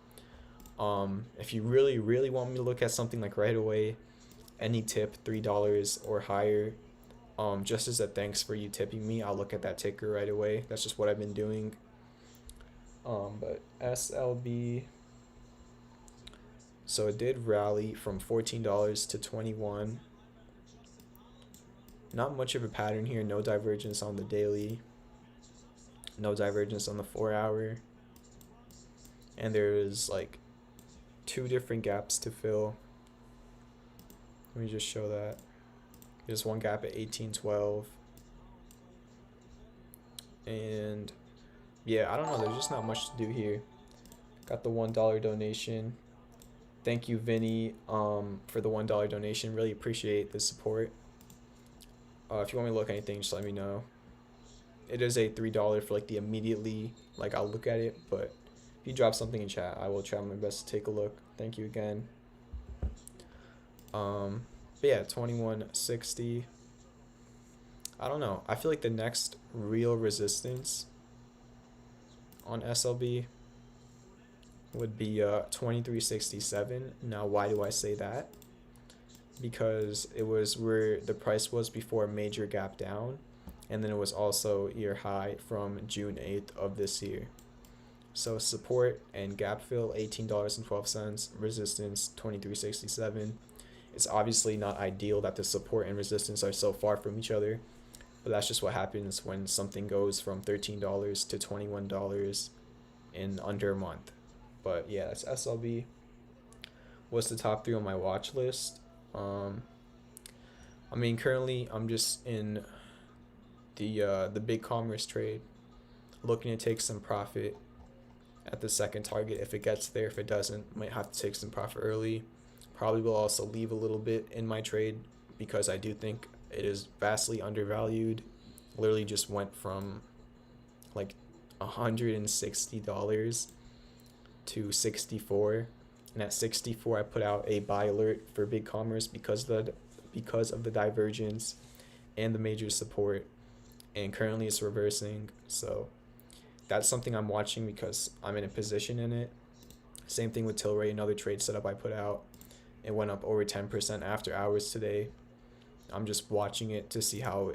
Speaker 1: If you really, really want me to look at something like right away, any tip $3 or higher, just as a thanks for you tipping me, I'll look at that ticker right away. That's just what I've been doing. But SLB, so it did rally from $14 to 21. Not much of a pattern here. No divergence on the daily. No divergence on the 4-hour. And there's like 2 different gaps to fill. Let me just show that. There's one gap at 18.12. And yeah, I don't know. There's just not much to do here. Got the $1 donation. Thank you, Vinny, for the $1 donation. Really appreciate the support. If you want me to look at anything, just let me know. It is a $3 for like the immediately, like I'll look at it, but if you drop something in chat, I will try my best to take a look. Thank you again. But yeah, 2160. I don't know. I feel like the next real resistance on SLB would be 2367. Now, why do I say that? Because it was where the price was before a major gap down, and then it was also year high from June 8th of this year. So support and gap fill $18.12, resistance 2367. It's obviously not ideal that the support and resistance are so far from each other, but that's just what happens when something goes from $13 to $21 in under a month. But yeah, that's SLB. What's the top 3 on my watch list? I mean, currently I'm just in the big commerce trade, looking to take some profit at the second target if it gets there. If it doesn't, might have to take some profit early. Probably will also leave a little bit in my trade because I do think it is vastly undervalued. Literally just went from like $160 to 64, and at 64 I put out a buy alert for big commerce because of the divergence and the major support, and currently it's reversing. So that's something I'm watching because I'm in a position in it. Same thing with Tilray, another trade setup I put out. It went up over 10% after hours today. I'm just watching it to see how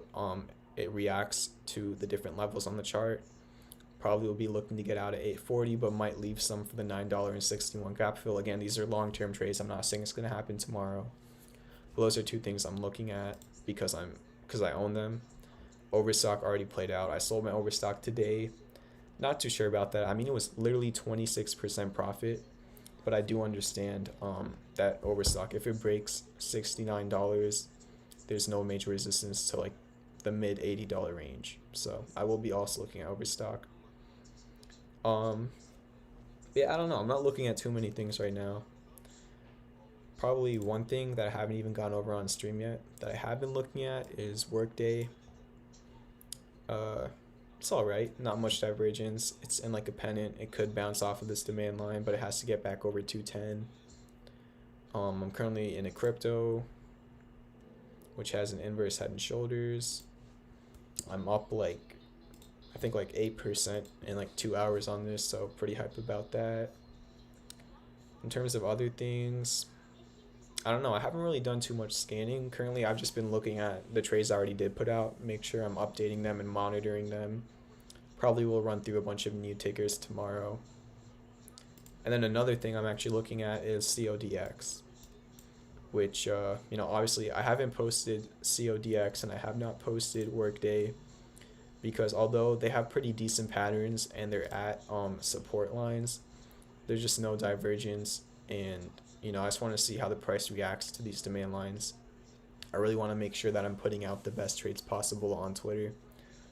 Speaker 1: it reacts to the different levels on the chart. Probably will be looking to get out at 840, but might leave some for the $9.61 gap fill. Again, these are long-term trades. I'm not saying it's going to happen tomorrow. But those are 2 things I'm looking at because I own them. Overstock already played out. I sold my overstock today. Not too sure about that. I mean, it was literally 26% profit, but I do understand that overstock, if it breaks $69, there's no major resistance to like the mid $80 range. So I will be also looking at overstock. Yeah, I don't know. I'm not looking at too many things right now. Probably one thing that I haven't even gone over on stream yet that I have been looking at is Workday. It's all right. Not much divergence. It's in like a pennant. It could bounce off of this demand line, but it has to get back over 210. I'm currently in a crypto, which has an inverse head and shoulders. I'm up like, I think like 8% in like 2 hours on this, so pretty hyped about that. In terms of other things, I don't know. I haven't really done too much scanning. Currently, I've just been looking at the trades I already did put out, make sure I'm updating them and monitoring them. Probably will run through a bunch of new tickers tomorrow. And then another thing I'm actually looking at is CODX, which, obviously I haven't posted CODX and I have not posted Workday because although they have pretty decent patterns and they're at support lines, there's just no divergence, and I just want to see how the price reacts to these demand lines. I really want to make sure that I'm putting out the best trades possible on Twitter.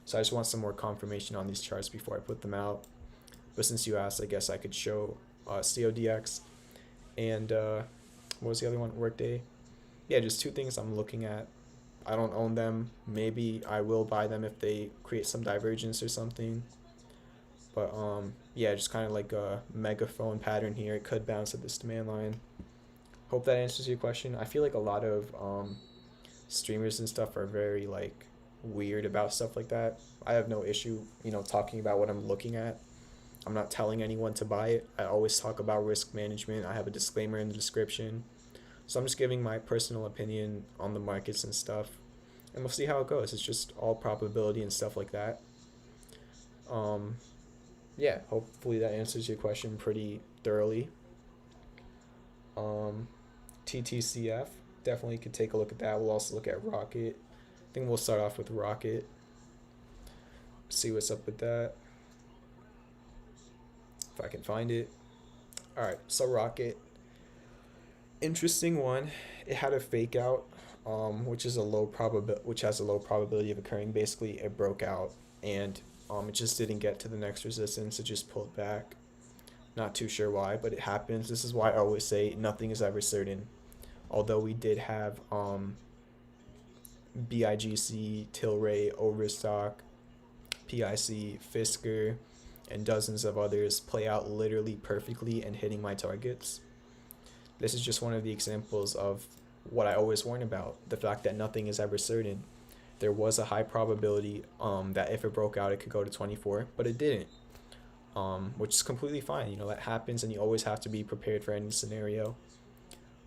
Speaker 1: So I just want some more confirmation on these charts before I put them out. But since you asked, I guess I could show CODX and what was the other one? Workday. Yeah, just two things I'm looking at. I don't own them. Maybe I will buy them if they create some divergence or something. But yeah, just kind of like a megaphone pattern here. It could bounce at this demand line. Hope that answers your question. I feel like a lot of streamers and stuff are very like weird about stuff like that. I have no issue, talking about what I'm looking at. I'm not telling anyone to buy it. I always talk about risk management. I have a disclaimer in the description. So I'm just giving my personal opinion on the markets and stuff. And we'll see how it goes. It's just all probability and stuff like that. Yeah, hopefully that answers your question pretty thoroughly. TTCF, definitely could take a look at that. We'll also look at Rocket. I think we'll start off with Rocket. See what's up with that. If I can find it. Alright, so Rocket. Interesting one. It had a fake out, which has a low probability of occurring. Basically, it broke out and it just didn't get to the next resistance. It just pulled back. Not too sure why, but it happens. This is why I always say nothing is ever certain. Although we did have BIGC, Tilray, Overstock, PIC, Fisker, and dozens of others play out literally perfectly and hitting my targets. This is just one of the examples of what I always warn about, the fact that nothing is ever certain. There was a high probability that if it broke out, it could go to 24, but it didn't, which is completely fine. That happens, and you always have to be prepared for any scenario.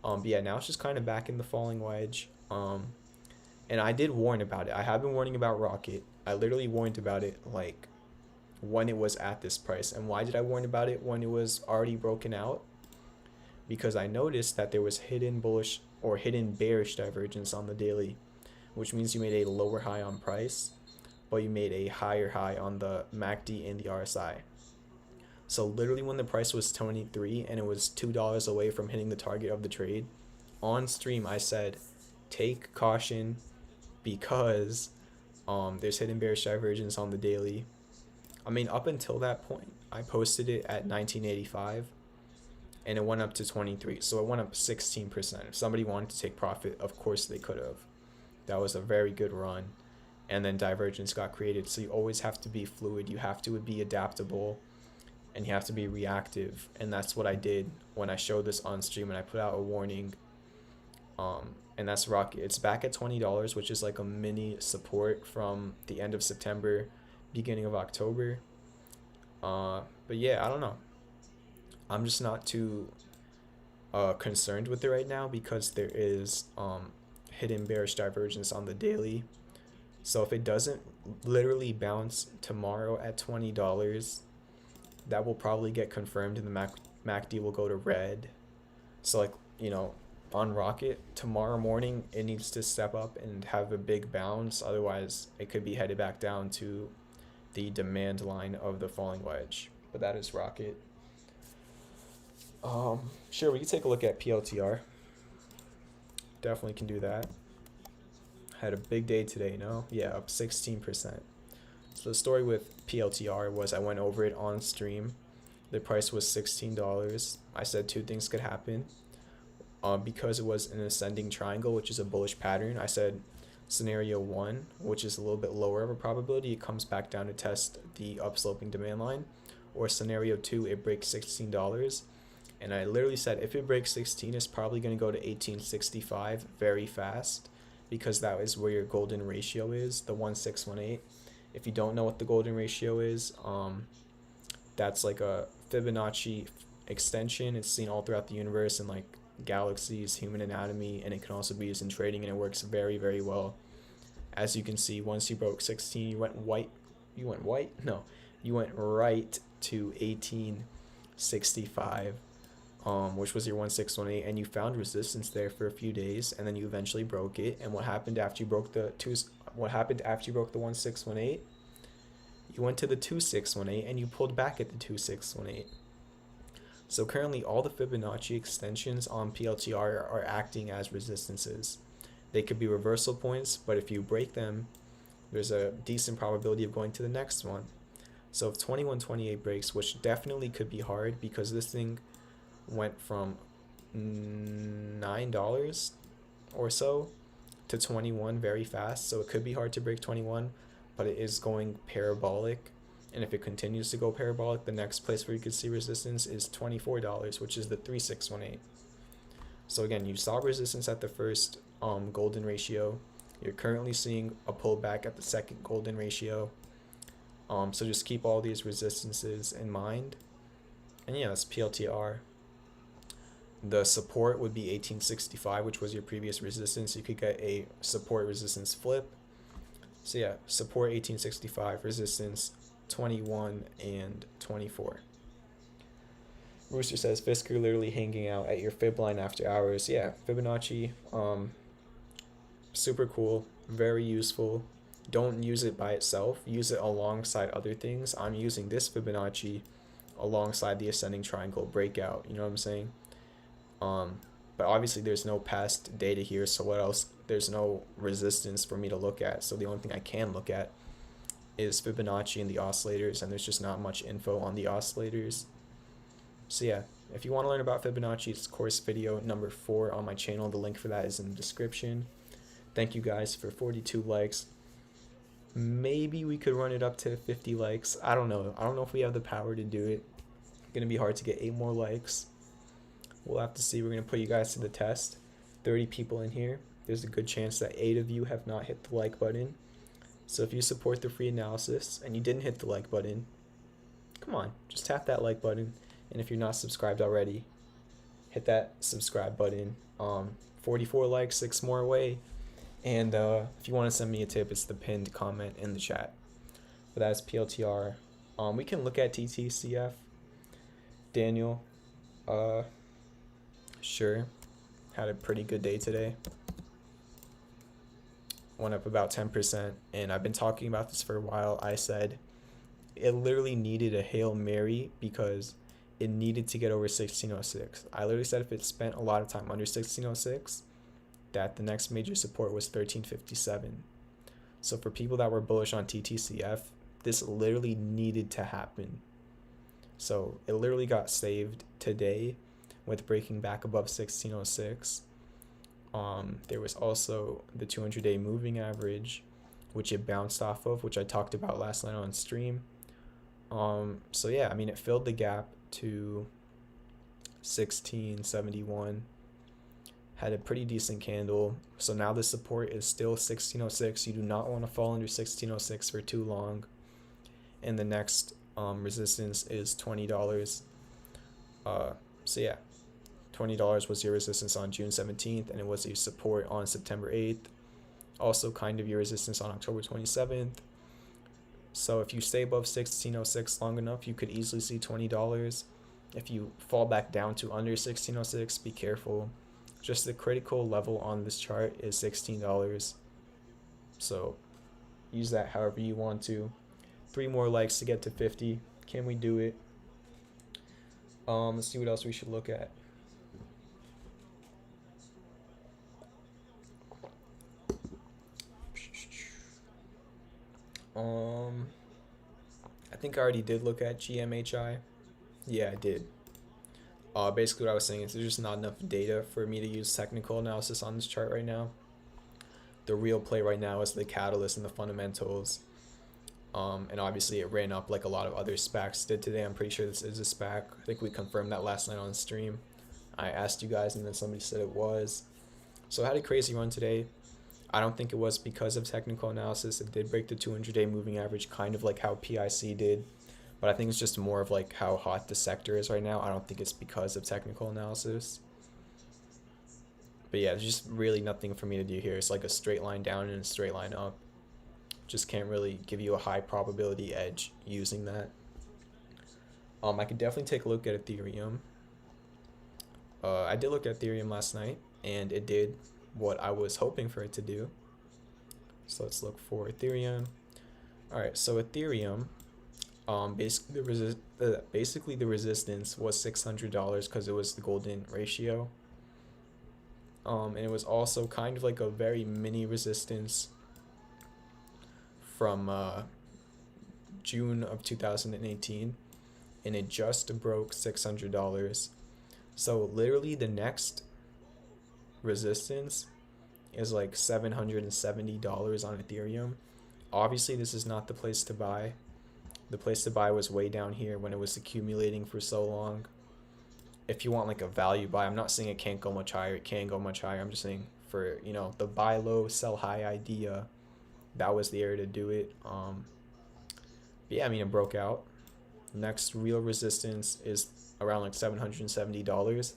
Speaker 1: But yeah, now it's just kind of back in the falling wedge. And I did warn about it. I have been warning about Rocket. I literally warned about it like when it was at this price. And why did I warn about it when it was already broken out? Because I noticed that there was hidden bullish or hidden bearish divergence on the daily, which means you made a lower high on price, but you made a higher high on the MACD and the RSI. So literally when the price was 23 and it was $2 away from hitting the target of the trade, on stream I said, take caution because there's hidden bearish divergence on the daily. I mean, up until that point, I posted it at 1985 and it went up to 23. So it went up 16%. If somebody wanted to take profit, of course they could have. That was a very good run. And then divergence got created. So you always have to be fluid. You have to be adaptable. And you have to be reactive. And that's what I did when I showed this on stream and I put out a warning. And that's Rocket. It's back at $20, which is like a mini support from the end of September, beginning of October. But yeah, I don't know. I'm just not too concerned with it right now because there is hidden bearish divergence on the daily. So if it doesn't literally bounce tomorrow at $20, that will probably get confirmed and the MACD will go to red. So like, on Rocket, tomorrow morning it needs to step up and have a big bounce. Otherwise, it could be headed back down to the demand line of the falling wedge. But that is Rocket. Sure, we can take a look at PLTR. Definitely can do that. Had a big day today, no? Yeah, up 16%. So the story with PLTR was I went over it on stream. The price was $16. I said two things could happen. Because it was an ascending triangle, which is a bullish pattern, I said scenario 1, which is a little bit lower of a probability, it comes back down to test the upsloping demand line. Or scenario 2, it breaks $16. And I literally said if it breaks 16, it's probably going to go to 1865 very fast, because that is where your golden ratio is, the 1618. If you don't know what the golden ratio is, that's like a Fibonacci extension. It's seen all throughout the universe in like galaxies, human anatomy, and it can also be used in trading, and it works very, very well. As you can see, once you broke 16, you went right to 1865, which was your 1618, and you found resistance there for a few days, and then you eventually broke it. And what happened after you broke the 1618? You went to the 2618 and you pulled back at the 2618. So currently all the Fibonacci extensions on PLTR are acting as resistances. They could be reversal points, but if you break them, there's a decent probability of going to the next one. So if 2128 breaks, which definitely could be hard because this thing went from $9 or so to 21 very fast, so it could be hard to break 21, but it is going parabolic. And if it continues to go parabolic, the next place where you could see resistance is $24, which is the 3618. So again, you saw resistance at the first golden ratio. You're currently seeing a pullback at the second golden ratio. So just keep all these resistances in mind. And yeah, that's PLTR. The support would be 1865, which was your previous resistance. You could get a support resistance flip. So yeah, support 1865, resistance 21 and 24. Rooster says, Fisker literally hanging out at your fib line after hours. Yeah, Fibonacci, super cool, very useful. Don't use it by itself. Use it alongside other things. I'm using this Fibonacci alongside the ascending triangle breakout. You know what I'm saying? But obviously there's no past data here, so what else? There's no resistance for me to look at. So the only thing I can look at is Fibonacci and the oscillators, and there's just not much info on the oscillators. So yeah, if you want to learn about Fibonacci, it's course video number 4 on my channel. The link for that is in the description. Thank you guys for 42 likes. Maybe we could run it up to 50 likes. I don't know. I don't know if we have the power to do it. It's gonna be hard to get 8 more likes. We'll have to see. We're gonna put you guys to the test. 30 people in here. There's a good chance that 8 of you have not hit the like button. So if you support the free analysis and you didn't hit the like button, come on, just tap that like button. And if you're not subscribed already, hit that subscribe button. 44 likes, 6 more away. And if you want to send me a tip, it's the pinned comment in the chat. But that's PLTR. We can look at TTCF. Daniel, sure, had a pretty good day today. Went up about 10%, and I've been talking about this for a while. I said it literally needed a Hail Mary because it needed to get over 1606. I literally said if it spent a lot of time under 1606, that the next major support was 1357. So for people that were bullish on TTCF, this literally needed to happen. So it literally got saved today with breaking back above 1606. There was also the 200-day moving average, which it bounced off of, which I talked about last night on stream. So yeah, I mean, it filled the gap to 1671, had a pretty decent candle. So now the support is still 1606. You do not want to fall under 1606 for too long. And the next resistance is $20. So yeah, $20 was your resistance on June 17th, and it was your support on September 8th. Also kind of your resistance on October 27th. So if you stay above 1606 long enough, you could easily see $20. If you fall back down to under 1606, be careful. Just the critical level on this chart is $16. So use that however you want to. 3 more likes to get to 50. Can we do it? Let's see what else we should look at. I think I already did look at GMHI. Yeah, I did. Basically what I was saying is there's just not enough data for me to use technical analysis on this chart right now. The real play right now is the catalyst and the fundamentals. And obviously it ran up like a lot of other SPACs did today. I'm pretty sure this is a SPAC. I think we confirmed that last night on stream. I asked you guys and then somebody said it was. So I had a crazy run today. I don't think it was because of technical analysis. It did break the 200-day moving average, kind of like how PIC did. But I think it's just more of like how hot the sector is right now. I don't think it's because of technical analysis. But yeah, there's just really nothing for me to do here. It's like a straight line down and a straight line up. Just can't really give you a high probability edge using that. I could definitely take a look at Ethereum. I did look at Ethereum last night, and it did what I was hoping for it to do. So let's look for Ethereum. All right, so Ethereum, basically the resistance was $600 because it was the golden ratio. And it was also kind of like a very mini resistance from June of 2018, and it just broke $600. So literally the next resistance is like $770 on Ethereum. Obviously, this is not the place to buy. The place to buy was way down here when it was accumulating for so long. If you want like a value buy, I'm not saying it can't go much higher. It can go much higher. I'm just saying for, the buy low, sell high idea, that was the area to do it. But yeah, I mean, it broke out. Next real resistance is around like $770.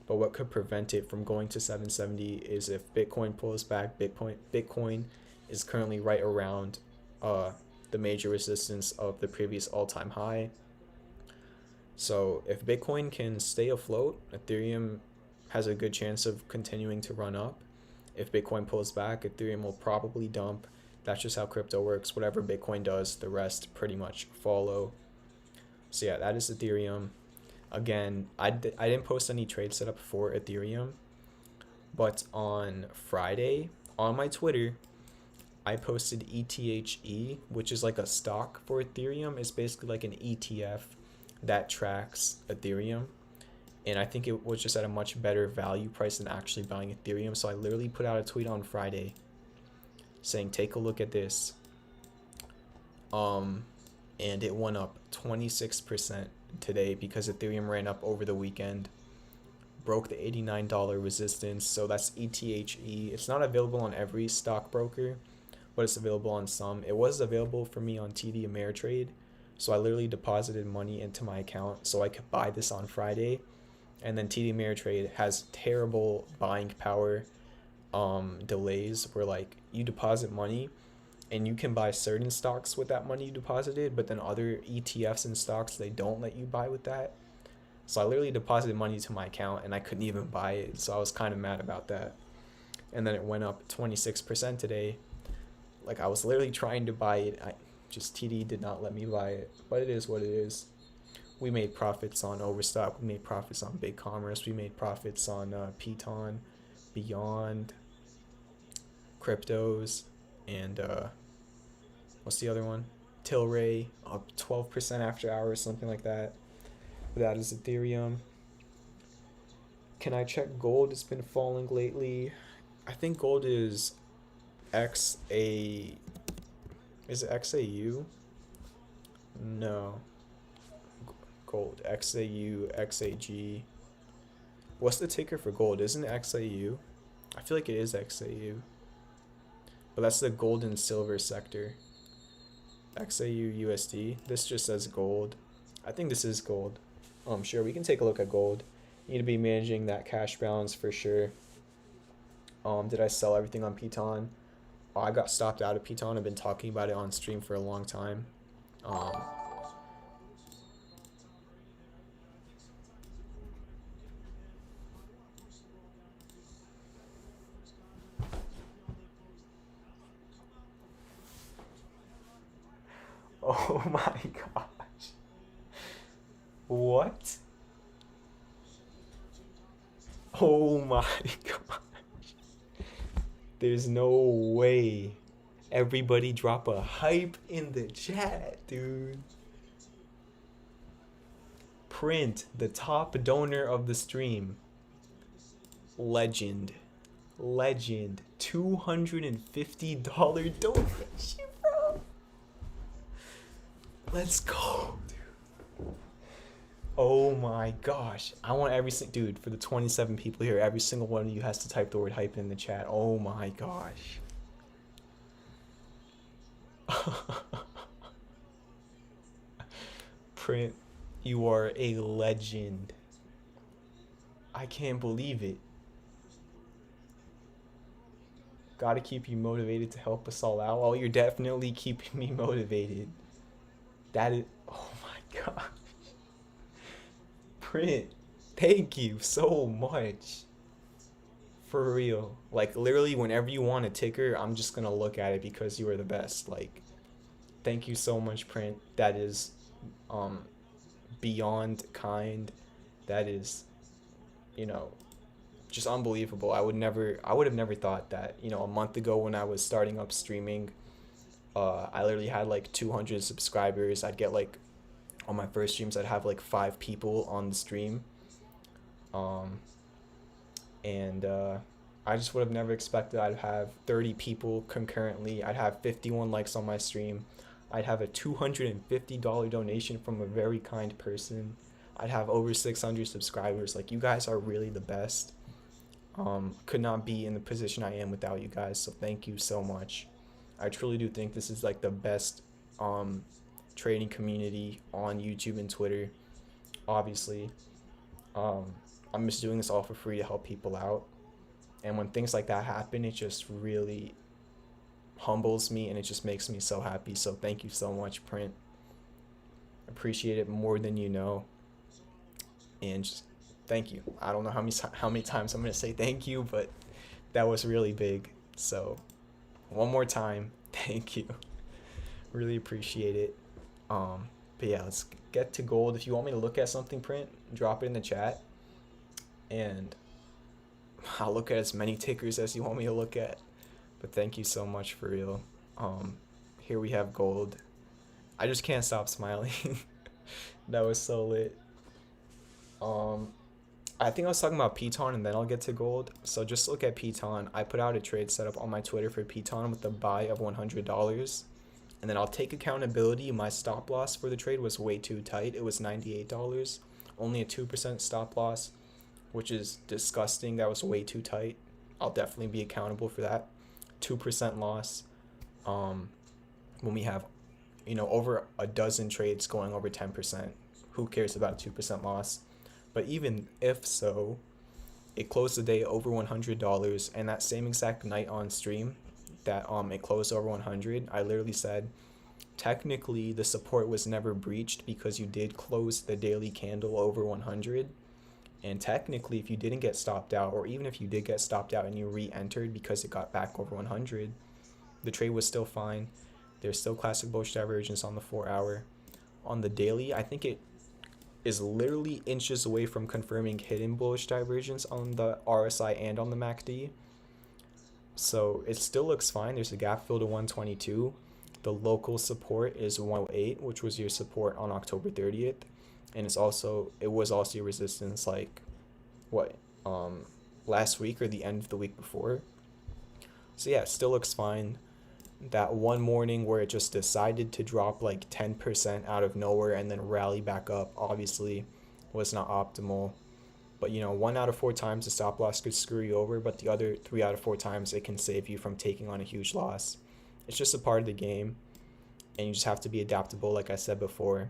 Speaker 1: But what could prevent it from going to 770 is if Bitcoin pulls back. Bitcoin is currently right around the major resistance of the previous all-time high. So if Bitcoin can stay afloat, Ethereum has a good chance of continuing to run up. If Bitcoin pulls back, Ethereum will probably dump. That's just how crypto works. Whatever Bitcoin does, the rest pretty much follow. So yeah, that is Ethereum. Again, I didn't post any trade setup for Ethereum, but on Friday on my Twitter, I posted ETHE, which is like a stock for Ethereum. It's basically like an ETF that tracks Ethereum. And I think it was just at a much better value price than actually buying Ethereum. So I literally put out a tweet on Friday saying, take a look at this. And it went up 26% today because Ethereum ran up over the weekend, broke the $89 resistance. So that's ETHE. It's not available on every stockbroker, but it's available on some. It was available for me on TD Ameritrade, so I literally deposited money into my account so I could buy this on Friday. And then TD Ameritrade has terrible buying power delays where like you deposit money and you can buy certain stocks with that money you deposited, but then other ETFs and stocks, they don't let you buy with that. So I literally deposited money to my account and I couldn't even buy it, so I was kind of mad about that. And then it went up 26% today. Like I was literally trying to buy it, TD did not let me buy it, but it is what it is. We made profits on Overstock, we made profits on BigCommerce, we made profits on Piton, Beyond, Cryptos, and what's the other one? Tilray, up 12% after hours, something like that. But that is Ethereum. Can I check gold? It's been falling lately. I think gold is XA. Is it XAU? No. Gold. XAU, XAG. What's the ticker for gold? Isn't it XAU? I feel like it is XAU. But that's the gold and silver sector. XAU USD. This just says gold. I think this is gold. Sure, we can take a look at gold. You need to be managing that cash balance for sure. Did I sell everything on Piton? Oh, I got stopped out of Piton. I've been talking about it on stream for a long time. Oh my gosh. What? Oh my gosh. There's no way. Everybody drop a hype in the chat, dude. Print, the top donor of the stream. Legend. $250 donation, bro. Let's go, dude. Oh my gosh. I want dude, for the 27 people here, every single one of you has to type the word hype in the chat. Oh my gosh. Print, you are a legend. I can't believe it. Gotta keep you motivated to help us all out. Oh, you're definitely keeping me motivated. That is, oh my god. Print, thank you so much. For real. Like, literally, whenever you want a ticker, I'm just gonna look at it because you are the best. Like, thank you so much, Print. That is, beyond kind. That is, just unbelievable. I would have never thought that, a month ago when I was starting up streaming, I literally had like 200 subscribers. I'd get like on my first streams, I'd have like 5 people on the stream. Um, and I just would have never expected I'd have 30 people concurrently. I'd have 51 likes on my stream. I'd have a $250 donation from a very kind person. I'd have over 600 subscribers. Like, you guys are really the best. Could not be in the position I am without you guys, so thank you so much. I truly do think this is like the best trading community on YouTube and Twitter. Obviously, I'm just doing this all for free to help people out. And when things like that happen, it just really humbles me and it just makes me so happy. So thank you so much, Print. Appreciate it more than you know. And just thank you. I don't know how many times I'm gonna say thank you, but that was really big. So one more time, thank you. Really appreciate it. But yeah, let's get to gold. If you want me to look at something, Print, drop it in the chat, and I'll look at as many tickers as you want me to look at. But thank you so much, for real. Here we have gold. I just can't stop smiling. That was so lit. I think I was talking about Piton and then I'll get to gold. So just look at Piton. I put out a trade setup on my Twitter for Piton with a buy of $100. And then I'll take accountability. My stop loss for the trade was way too tight. It was $98. Only a 2% stop loss, which is disgusting. That was way too tight. I'll definitely be accountable for that. 2% loss. When we have, over a dozen trades going over 10%, who cares about 2% loss? But even if so, it closed the day over $100, and that same exact night on stream that it closed over 100, I literally said, technically the support was never breached because you did close the daily candle over 100. And technically, if you didn't get stopped out, or even if you did get stopped out and you re-entered because it got back over 100, the trade was still fine. There's still classic bullish divergence on the 4-hour. On the daily, I think it is literally inches away from confirming hidden bullish divergence on the RSI and on the MACD. So it still looks fine. There's a gap fill to 122. The local support is 108, which was your support on October 30th. And it was also your resistance like last week or the end of the week before. So yeah, it still looks fine. That one morning where it just decided to drop like 10% out of nowhere and then rally back up, obviously was not optimal. But 1 out of 4 times the stop loss could screw you over, but the other 3 out of 4 times it can save you from taking on a huge loss. It's just a part of the game, and you just have to be adaptable, like I said before.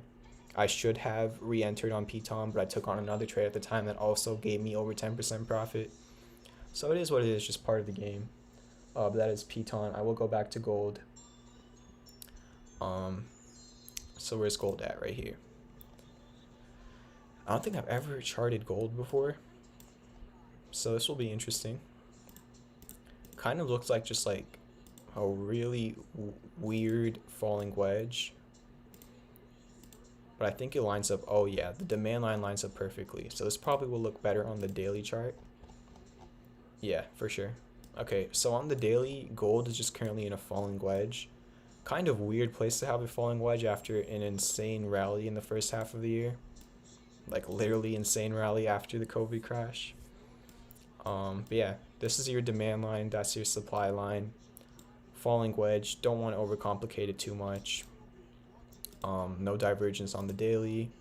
Speaker 1: I should have re-entered on Piton, but I took on another trade at the time that also gave me over 10% profit. So it is what it is, just part of the game. But that is Piton. I will go back to gold. So where's gold at? Right here. I don't think I've ever charted gold before, so this will be interesting. Kind of looks like just like a really weird falling wedge, but I think it lines up. Oh yeah, the demand line lines up perfectly, so this probably will look better on the daily chart. Yeah, for sure. Okay, so on the daily, gold is just currently in a falling wedge. Kind of weird place to have a falling wedge after an insane rally in the first half of the year. Like literally insane rally after the COVID crash. But yeah, this is your demand line, that's your supply line. Falling wedge, don't want to overcomplicate it too much. No divergence on the daily,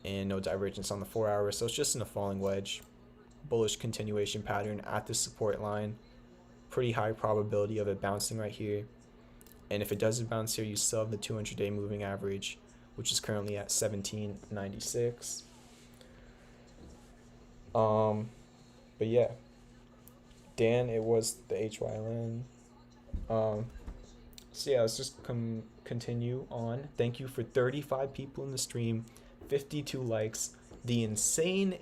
Speaker 1: and no divergence on the 4-hour, so it's just in a falling wedge. Bullish continuation pattern at the support line. Pretty high probability of it bouncing right here. And if it doesn't bounce here, you still have the 200-day moving average, which is currently at 1796. But yeah, Dan, it was the HYLN. So yeah, let's just continue on. Thank you for 35 people in the stream, 52 likes, the insane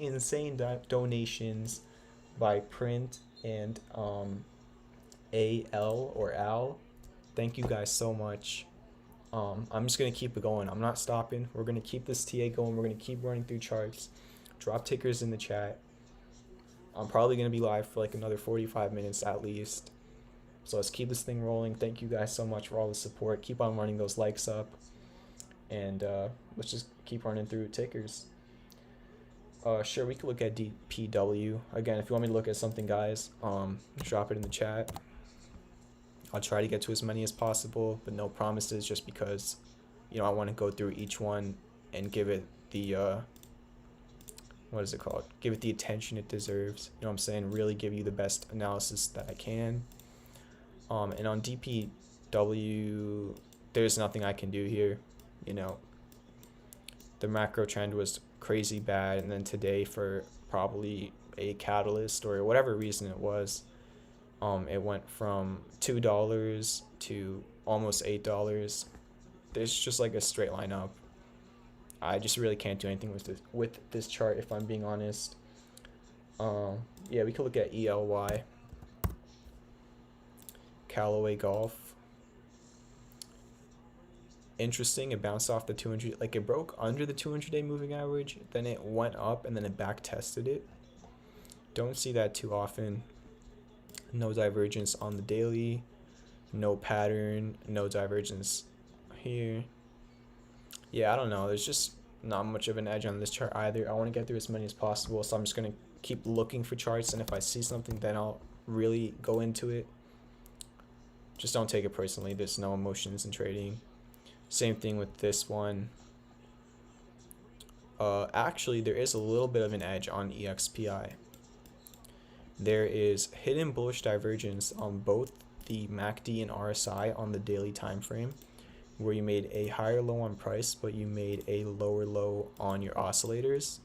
Speaker 1: donations by Print and AL or Al. Thank you guys so much. I'm just gonna keep it going. I'm not stopping. We're gonna keep this TA going. We're gonna keep running through charts. Drop tickers in the chat. I'm probably gonna be live for like another 45 minutes at least. So let's keep this thing rolling. Thank you guys so much for all the support. Keep on running those likes up, and let's just keep running through tickers. Sure, we could look at DPW again. If you want me to look at something, guys, drop it in the chat. I'll try to get to as many as possible, but no promises, just because, you know, I want to go through each one and give it the what is it called? Give it the attention it deserves. You know what I'm saying? Really give you the best analysis that I can. And on DPW, there's nothing I can do here. You know, the macro trend was crazy bad, and then today, for probably a catalyst or whatever reason it was, it went from $2 to almost $8. There's just like a straight line up. I just really can't do anything with this chart, if I'm being honest. Yeah, we could look at ELY, Callaway Golf. Interesting, it bounced off the 200, like it broke under the 200-day moving average, then it went up and then it back tested it. Don't see that too often. No divergence on the daily, no pattern, no divergence here. Yeah, I don't know, there's just not much of an edge on this chart either. I want to get through as many as possible, so I'm just going to keep looking for charts, and if I see something, then I'll really go into it. Just don't take it personally. There's no emotions in trading. Same thing with this one. Actually, there is a little bit of an edge on EXPI. There is hidden bullish divergence on both the MACD and RSI on the daily time frame, where you made a higher low on price, but you made a lower low on your oscillators.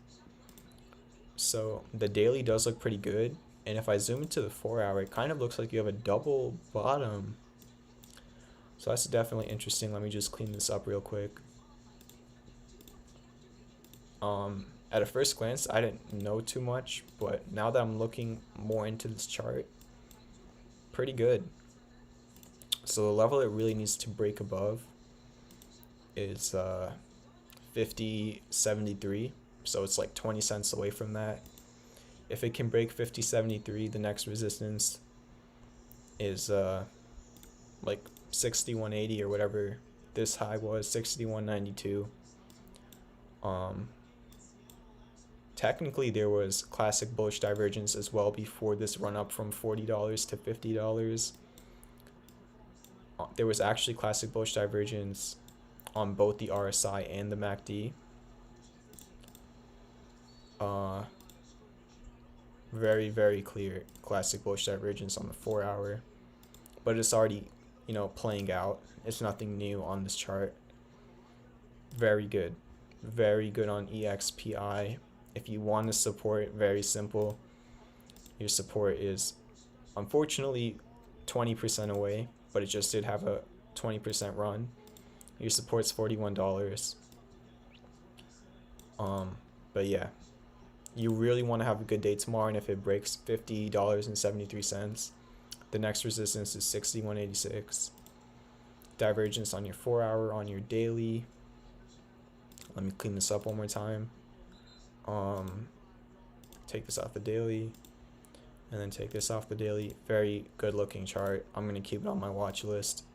Speaker 1: So the daily does look pretty good, and if I zoom into the 4-hour, it kind of looks like you have a double bottom. So that's definitely interesting. Let me just clean this up real quick. At a first glance, I didn't know too much, but now that I'm looking more into this chart, pretty good. So the level it really needs to break above is 50.73, so it's like 20 cents away from that. If it can break 50.73, the next resistance is like 61.80 or whatever this high was, 61.92. Technically there was classic bullish divergence as well before this run up from $40 to $50. There was actually classic bullish divergence on both the RSI and the MACD. Very, very clear classic bullish divergence on the 4-hour, but it's already, you know, playing out. It's nothing new on this chart. Very good on EXPI. If you want to support, very simple. Your support is unfortunately 20% away, but it just did have a 20% run. Your support's $41. But yeah, you really want to have a good day tomorrow, and if it breaks $50.73, the next resistance is 61.86. Divergence on your 4-hour, on your daily. Let me clean this up one more time. Take this off the daily, and then take this off the daily. Very good looking chart. I'm gonna keep it on my watch list.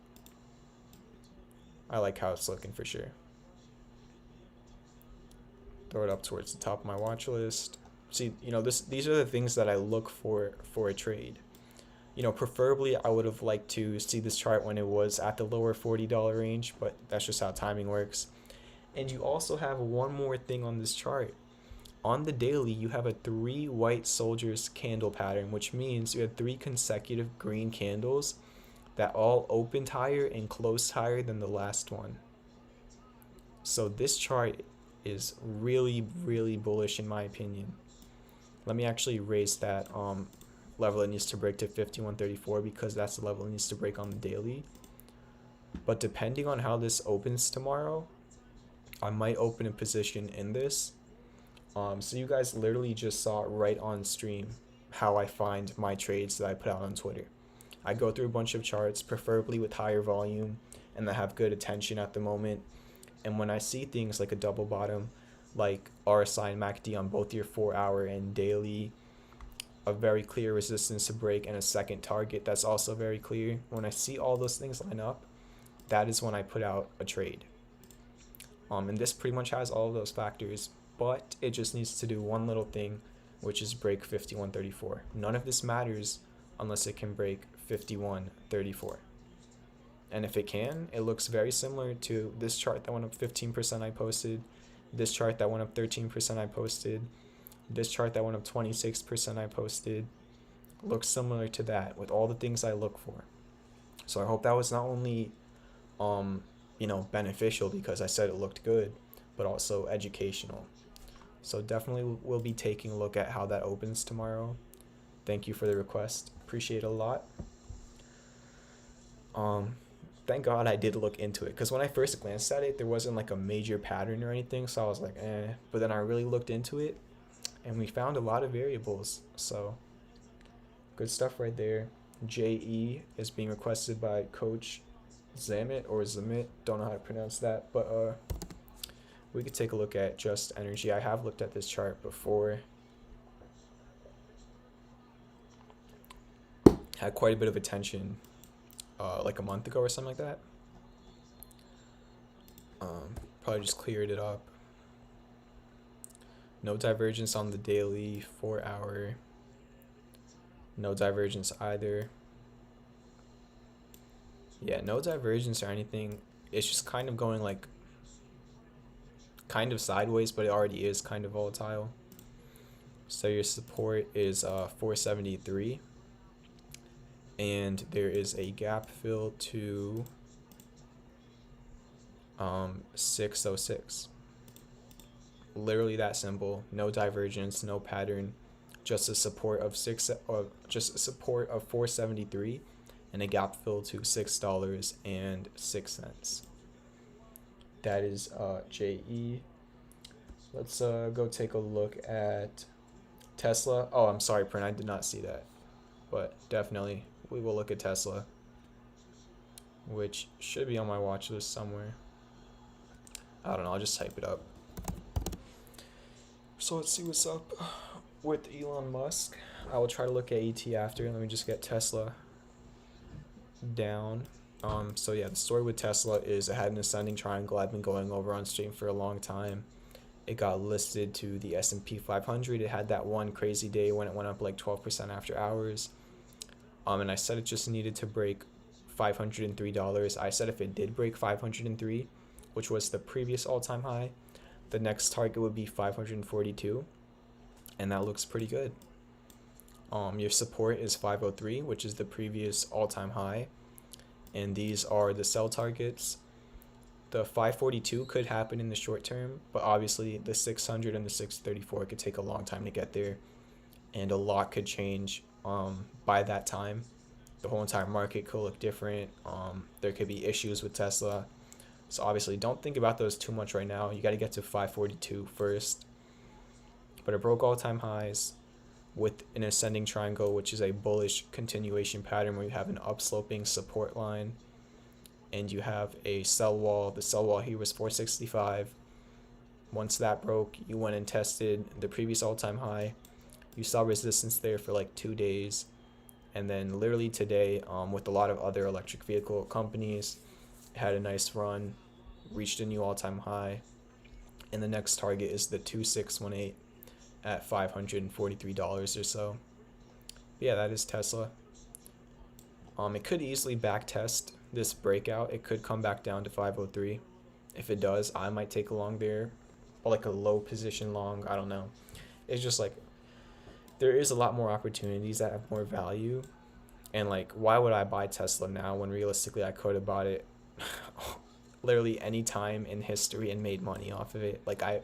Speaker 1: I like how it's looking for sure. Throw it up towards the top of my watch list. See, you know, these are the things that I look for a trade. You know, preferably I would have liked to see this chart when it was at the lower $40 range, but that's just how timing works. And you also have one more thing on this chart. On the daily, you have a 3 white soldiers candle pattern, which means you had 3 consecutive green candles that all opened higher and closed higher than the last one. So this chart is really, really bullish in my opinion. Let me actually raise that level it needs to break to 51.34, because that's the level it needs to break on the daily. But depending on how this opens tomorrow, I might open a position in this. So you guys literally just saw right on stream how I find my trades that I put out on Twitter. I go through a bunch of charts, preferably with higher volume and that have good attention at the moment. And when I see things like a double bottom, like RSI and MACD on both your 4-hour and daily, a very clear resistance to break and a second target that's also very clear. When I see all those things line up, that is when I put out a trade. And this pretty much has all of those factors, but it just needs to do one little thing, which is break 5134. None of this matters unless it can break 5134. And if it can, it looks very similar to this chart that went up 15% I posted, this chart that went up 13% I posted, this chart that went up 26% I posted. Looks similar to that with all the things I look for. So I hope that was not only beneficial because I said it looked good, but also educational. So definitely we'll be taking a look at how that opens tomorrow. Thank you for the request. Appreciate it a lot. Thank God I did look into it, because when I first glanced at it, there wasn't like a major pattern or anything, so I was like, eh. But then I really looked into it, and we found a lot of variables. So good stuff right there. JE is being requested by Coach Zamit or Zamit, don't know how to pronounce that, but we could take a look at Just Energy. I have looked at this chart before. Had quite a bit of attention like a month ago or something like that. Probably just cleared it up. No divergence on the daily 4 hour. No divergence either. Yeah, no divergence or anything. It's just kind of going like kind of sideways, but it already is kind of volatile. So your support is 473, and there is a gap fill to 606. Literally that simple. No divergence, no pattern, just a support of 473 and a gap fill to $6.06. That is JE. Let's go take a look at Tesla. Oh, I'm sorry, Prin, I did not see that, but definitely we will look at Tesla, which should be on my watch list somewhere. I don't know, I'll just type it up. So let's see what's up with Elon Musk. I will try to look at ET after. Let me just get Tesla down. So yeah, the story with Tesla is it had an ascending triangle I've been going over on stream for a long time. It got listed to the S&P 500. It had that one crazy day when it went up like 12% after hours. And I said it just needed to break $503. I said if it did break 503, which was the previous all-time high, the next target would be 542, and that looks pretty good. Your support is 503, which is the previous all-time high, and these are the sell targets. The 542 could happen in the short term, but obviously the 600 and the 634 could take a long time to get there, and a lot could change by that time. The whole entire market could look different. There could be issues with Tesla. So obviously don't think about those too much right now. You got to get to 542 first. But it broke all-time highs with an ascending triangle, which is a bullish continuation pattern where you have an upsloping support line and you have a sell wall. The sell wall here was 465. Once that broke, you went and tested the previous all-time high. You saw resistance there for like 2 days. And then literally today, with a lot of other electric vehicle companies, had a nice run, reached a new all-time high, and the next target is the 2618 at $543 or so. But yeah, that is Tesla. It could easily back test this breakout. It could come back down to 503. If it does, I might take a long there, or like a low position long. I don't know. It's just like there is a lot more opportunities that have more value, and like why would I buy Tesla now when realistically I could have bought it literally any time in history and made money off of it. Like I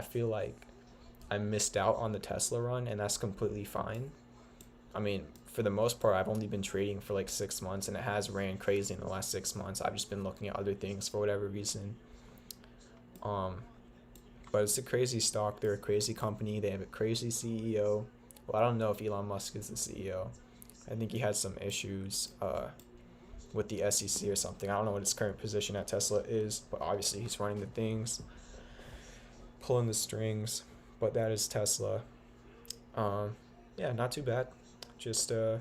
Speaker 1: feel like I missed out on the Tesla run, and that's completely fine. I mean, for the most part, I've only been trading for like 6 months, and it has ran crazy in the last 6 months. I've just been looking at other things for whatever reason. But it's a crazy stock. They're a crazy company. They have a crazy CEO. Well, I don't know if Elon Musk is the CEO. I think he has some issues with the SEC or something. I don't know what his current position at Tesla is, but obviously he's running the things, pulling the strings. But that is Tesla. Yeah, not too bad. Just it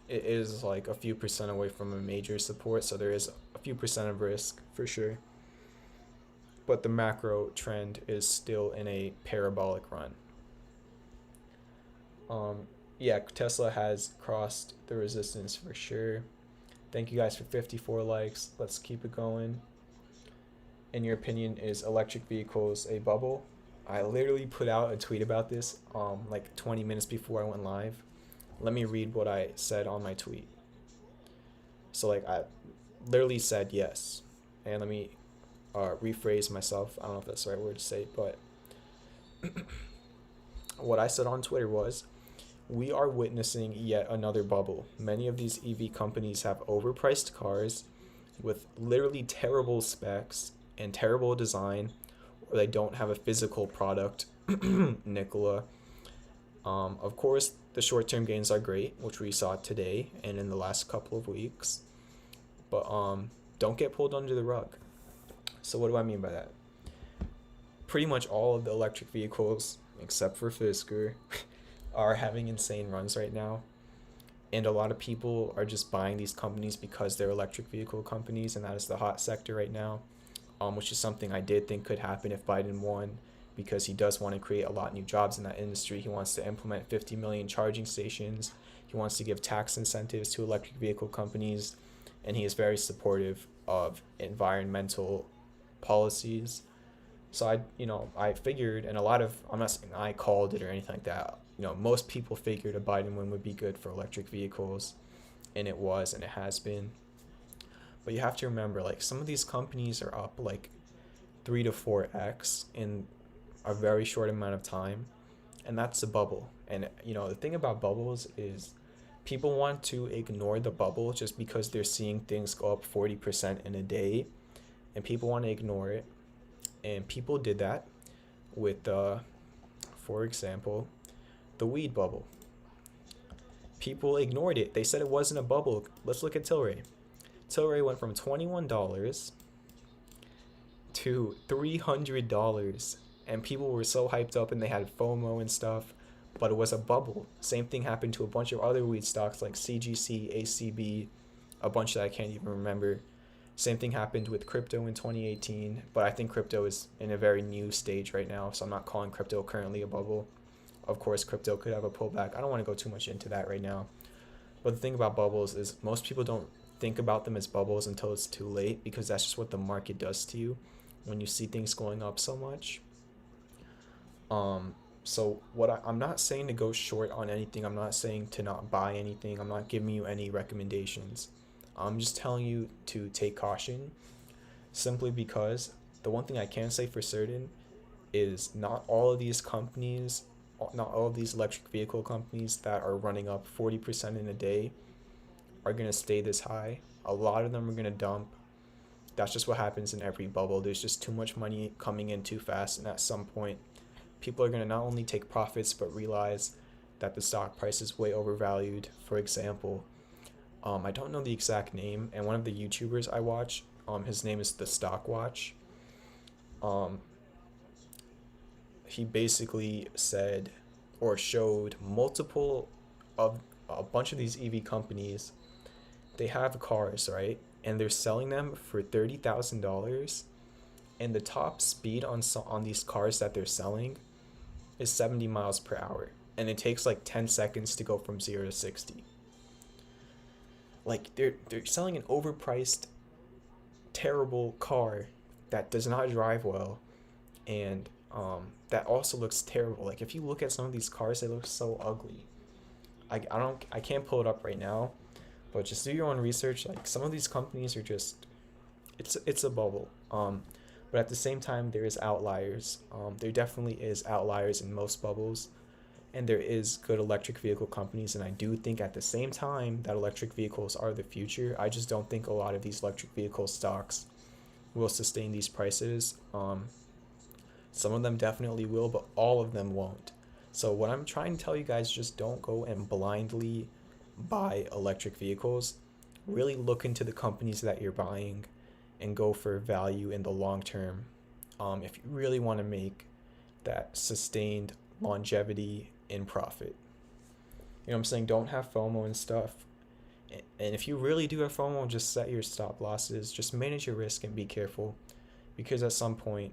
Speaker 1: is like a few percent away from a major support, so there is a few percent of risk for sure. But the macro trend is still in a parabolic run. Um, yeah, Tesla has crossed the resistance for sure. Thank you guys for 54 likes. Let's keep it going. In your opinion, is electric vehicles a bubble? I literally put out a tweet about this like 20 minutes before I went live. Let me read what I said on my tweet. So like I literally said yes. And let me rephrase myself. I don't know if that's the right word to say, but what I said on Twitter was, we are witnessing yet another bubble. Many of these EV companies have overpriced cars with literally terrible specs and terrible design, or they don't have a physical product. Nicola. Of course, the short term gains are great, which we saw today and in the last couple of weeks, but don't get pulled under the rug. So, what do I mean by that? Pretty much all of the electric vehicles, except for Fisker, are having insane runs right now. And a lot of people are just buying these companies because they're electric vehicle companies, and that is the hot sector right now, which is something I did think could happen if Biden won, because he does want to create a lot of new jobs in that industry. He wants to implement 50 million charging stations. He wants to give tax incentives to electric vehicle companies, and he is very supportive of environmental policies. So I figured, and a lot of, I'm not saying I called it or anything like that. Most people figured a Biden win would be good for electric vehicles, and it was, and it has been. But you have to remember, like, some of these companies are up like 3 to 4x in a very short amount of time, and that's a bubble. And the thing about bubbles is people want to ignore the bubble just because they're seeing things go up 40% in a day, and people want to ignore it. And people did that with, for example, the weed bubble. People ignored it. They said it wasn't a bubble. Let's look at Tilray. Tilray went from $21 to $300, and people were so hyped up and they had FOMO and stuff, but it was a bubble. Same thing happened to a bunch of other weed stocks like CGC, ACB, a bunch that I can't even remember. Same thing happened with crypto in 2018, but I think crypto is in a very new stage right now, so I'm not calling crypto currently a bubble. Of course, crypto could have a pullback. I don't want to go too much into that right now. But the thing about bubbles is most people don't think about them as bubbles until it's too late, because that's just what the market does to you when you see things going up so much. So I'm not saying to go short on anything. I'm not saying to not buy anything. I'm not giving you any recommendations. I'm just telling you to take caution, simply because the one thing I can say for certain is not all of these companies, not all of these electric vehicle companies that are running up 40% in a day are going to stay this high. A lot of them are going to dump. That's just what happens in every bubble. There's just too much money coming in too fast, and at some point, people are going to not only take profits but realize that the stock price is way overvalued. For example, I don't know the exact name, and one of the YouTubers I watch, his name is The Stock Watch. He basically said or showed multiple of a bunch of these EV companies. They have cars, right? And they're selling them for $30,000, and the top speed on these cars that they're selling is 70 miles per hour, and it takes like 10 seconds to go from 0 to 60. Like they're selling an overpriced, terrible car that does not drive well, and that also looks terrible. Like if you look at some of these cars, they look so ugly. I can't pull it up right now, but just do your own research. Like some of these companies are just, it's a bubble. But at the same time, there is outliers. There definitely is outliers in most bubbles, and there is good electric vehicle companies, and I do think at the same time that electric vehicles are the future. I just don't think a lot of these electric vehicle stocks will sustain these prices. Some of them definitely will, but all of them won't. So what I'm trying to tell you guys, just don't go and blindly buy electric vehicles. Really look into the companies that you're buying and go for value in the long term. If you really want to make that sustained longevity in profit. You know what I'm saying? Don't have FOMO and stuff. And if you really do have FOMO, just set your stop losses. Just manage your risk and be careful, because at some point,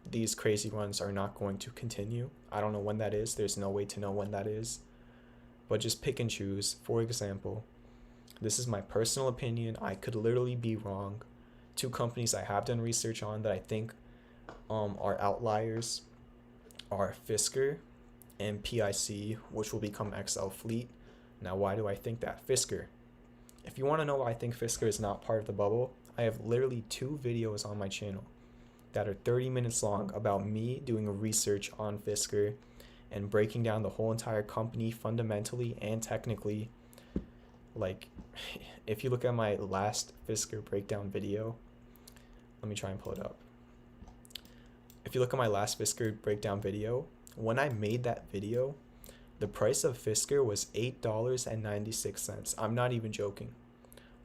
Speaker 1: these crazy runs are not going to continue. I don't know when that is. There's no way to know when that is. But just pick and choose. For example, this is my personal opinion. I could literally be wrong. Two companies I have done research on that I think are outliers are Fisker and PIC, which will become XL Fleet. Now, why do I think that? Fisker. If you want to know why I think Fisker is not part of the bubble, I have literally 2 videos on my channel that are 30 minutes long about me doing a research on Fisker and breaking down the whole entire company fundamentally and technically. Like, if you look at my last Fisker breakdown video, let me try and pull it up. If you look at my last Fisker breakdown video, when I made that video, the price of Fisker was $8.96. I'm not even joking.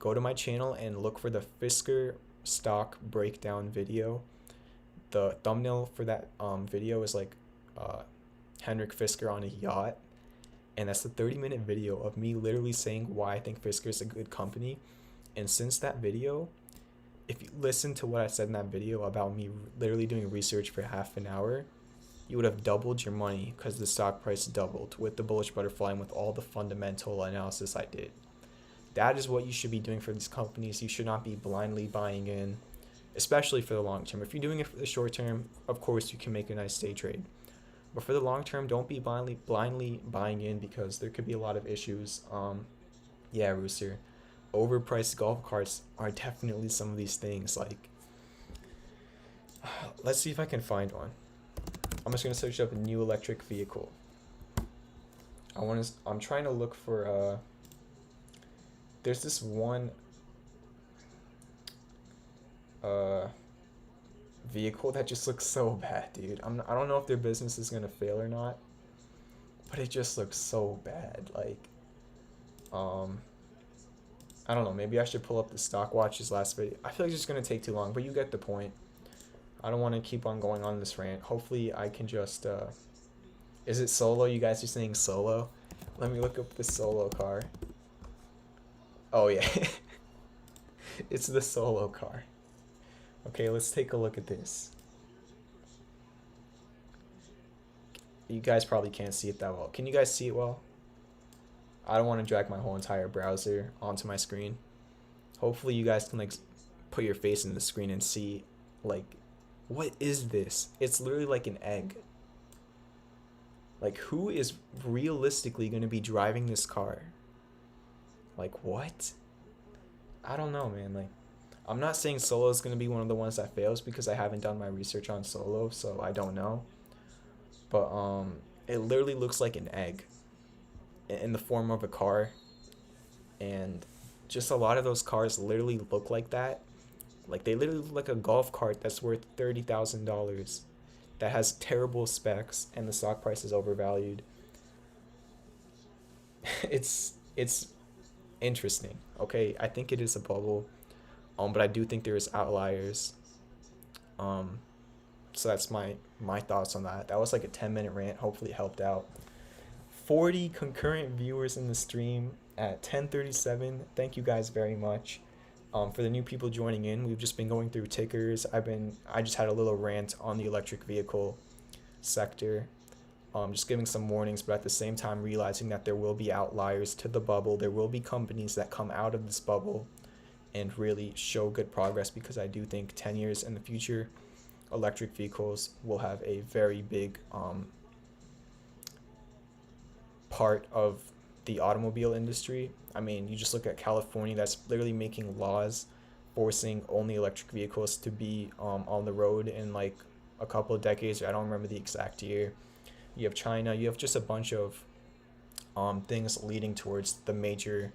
Speaker 1: Go to my channel and look for the Fisker stock breakdown video. The thumbnail for that video is like Henrik Fisker on a yacht. And that's the 30-minute video of me literally saying why I think Fisker is a good company. And since that video, if you listen to what I said in that video about me literally doing research for half an hour, you would have doubled your money, because the stock price doubled with the bullish butterfly and with all the fundamental analysis I did. That is what you should be doing for these companies. You should not be blindly buying in, especially for the long term. If you're doing it for the short term, of course you can make a nice day trade. But for the long term, don't be blindly buying in, because there could be a lot of issues. Yeah, Rooster. Overpriced golf carts are definitely some of these things. Like, let's see if I can find one. I'm just gonna search up a new electric vehicle. I'm trying to look for there's this one vehicle that just looks so bad, dude. I don't know if their business is gonna fail or not, but it just looks so bad. Like, I don't know, maybe I should pull up the stock watch's last video. I feel like it's just gonna take too long, but you get the point. I don't want to keep on going on this rant. Hopefully I can just is it Solo? You guys are saying Solo? Let me look up the Solo car. Oh yeah. It's the Solo car. Okay, let's take a look at this. You guys probably can't see it that well. Can you guys see it well? I don't want to drag my whole entire browser onto my screen. Hopefully you guys can like put your face in the screen and see, like, what is this? It's literally like an egg. Like, who is realistically going to be driving this car? Like, what? I don't know, man. Like, I'm not saying Solo is going to be one of the ones that fails, because I haven't done my research on Solo, so I don't know. But it literally looks like an egg in the form of a car. And just a lot of those cars literally look like that. Like, they literally look like a golf cart that's worth $30,000 that has terrible specs, and the stock price is overvalued. It's interesting. Okay, I think it is a bubble, but I do think there's outliers. So that's my thoughts on that. That was like a 10-minute rant. Hopefully it helped out. 40 concurrent viewers in the stream at 10:37. Thank you guys very much. For the new people joining in, we've just been going through tickers. I just had a little rant on the electric vehicle sector. Just giving some warnings, but at the same time realizing that there will be outliers to the bubble. There will be companies that come out of this bubble and really show good progress, because I do think 10 years in the future, electric vehicles will have a very big part of the automobile industry. I mean, you just look at California, that's literally making laws forcing only electric vehicles to be on the road in like a couple of decades. I don't remember the exact year. You have China. You have just a bunch of things leading towards the major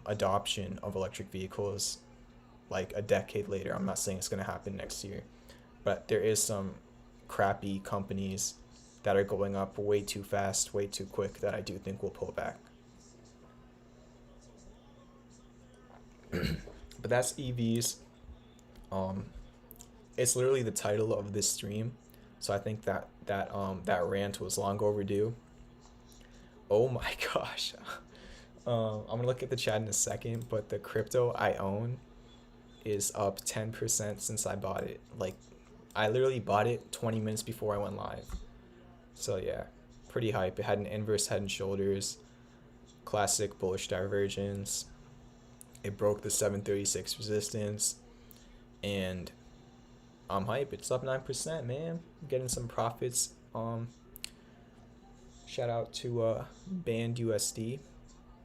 Speaker 1: adoption of electric vehicles like a decade later. I'm not saying it's going to happen next year, but there is some crappy companies that are going up way too fast, way too quick, that I do think will pull back. But that's EVs. It's literally the title of this stream, so I think that rant was long overdue. Oh my gosh. I'm gonna look at the chat in a second, but the crypto I own is up 10% since I bought it. Like, I literally bought it 20 minutes before I went live. So yeah, pretty hype. It had an inverse head and shoulders, classic bullish divergence. It broke the 736 resistance, and I'm hype. It's up 9%, man. I'm getting some profits. Shout out to Band USD.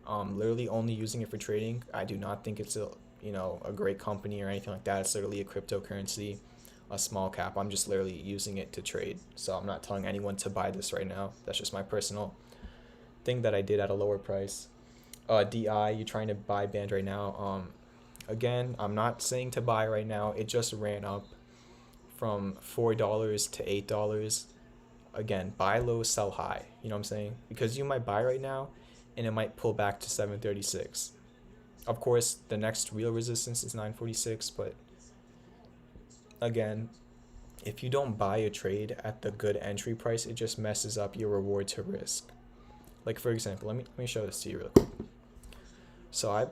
Speaker 1: Literally only using it for trading. I do not think it's a great company or anything like that. It's literally a cryptocurrency, a small cap. I'm just literally using it to trade. So I'm not telling anyone to buy this right now. That's just my personal thing that I did at a lower price. DI, you're trying to buy Band right now. Again, I'm not saying to buy right now. It just ran up from $4 to $8. Again, buy low, sell high. You know what I'm saying? Because you might buy right now and it might pull back to 736. Of course, the next real resistance is 946, but again, if you don't buy a trade at the good entry price, it just messes up your reward to risk. Like for example, let me show this to you real quick. So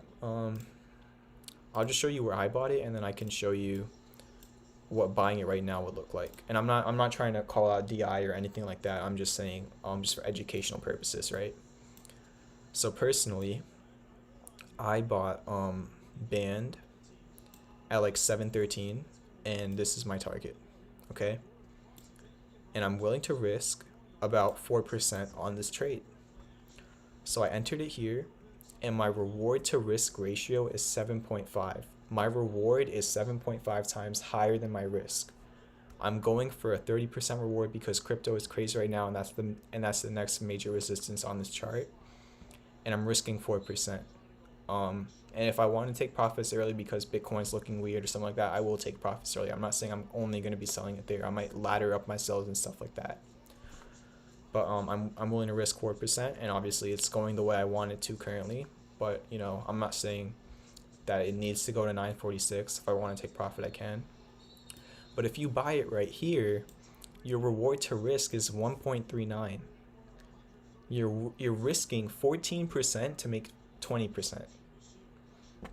Speaker 1: I'll just show you where I bought it, and then I can show you what buying it right now would look like. And I'm not trying to call out DI or anything like that. I'm just saying just for educational purposes, right? So personally, I bought Band at like 713, and this is my target, okay? And I'm willing to risk about 4% on this trade. So I entered it here, and my reward to risk ratio is 7.5. My reward is 7.5 times higher than my risk. I'm going for a 30% reward because crypto is crazy right now, and that's the next major resistance on this chart. And I'm risking 4%. And if I want to take profits early because Bitcoin's looking weird or something like that, I will take profits early. I'm not saying I'm only going to be selling it there. I might ladder up my sales and stuff like that. But I'm willing to risk 4%, and obviously it's going the way I want it to currently. But I'm not saying that it needs to go to 946. If I want to take profit, I can. But if you buy it right here, your reward to risk is 1.39. You're risking 14% to make 20%.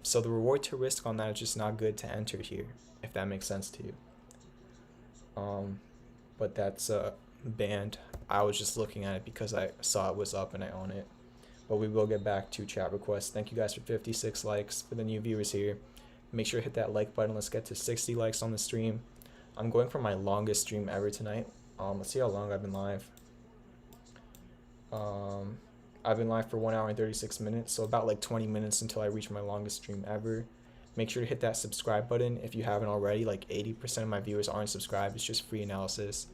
Speaker 1: So the reward to risk on that is just not good to enter here, if that makes sense to you. But that's Band. I was just looking at it because I saw it was up and I own it. But we will get back to chat requests. Thank you guys for 56 likes. For the new viewers here, make sure to hit that like button. Let's get to 60 likes on the stream. I'm going for my longest stream ever tonight. Let's see how long I've been live. I've been live for 1 hour and 36 minutes, so about like 20 minutes until I reach my longest stream ever. Make sure to hit that subscribe button if you haven't already. Like 80% of my viewers aren't subscribed. It's just free analysis.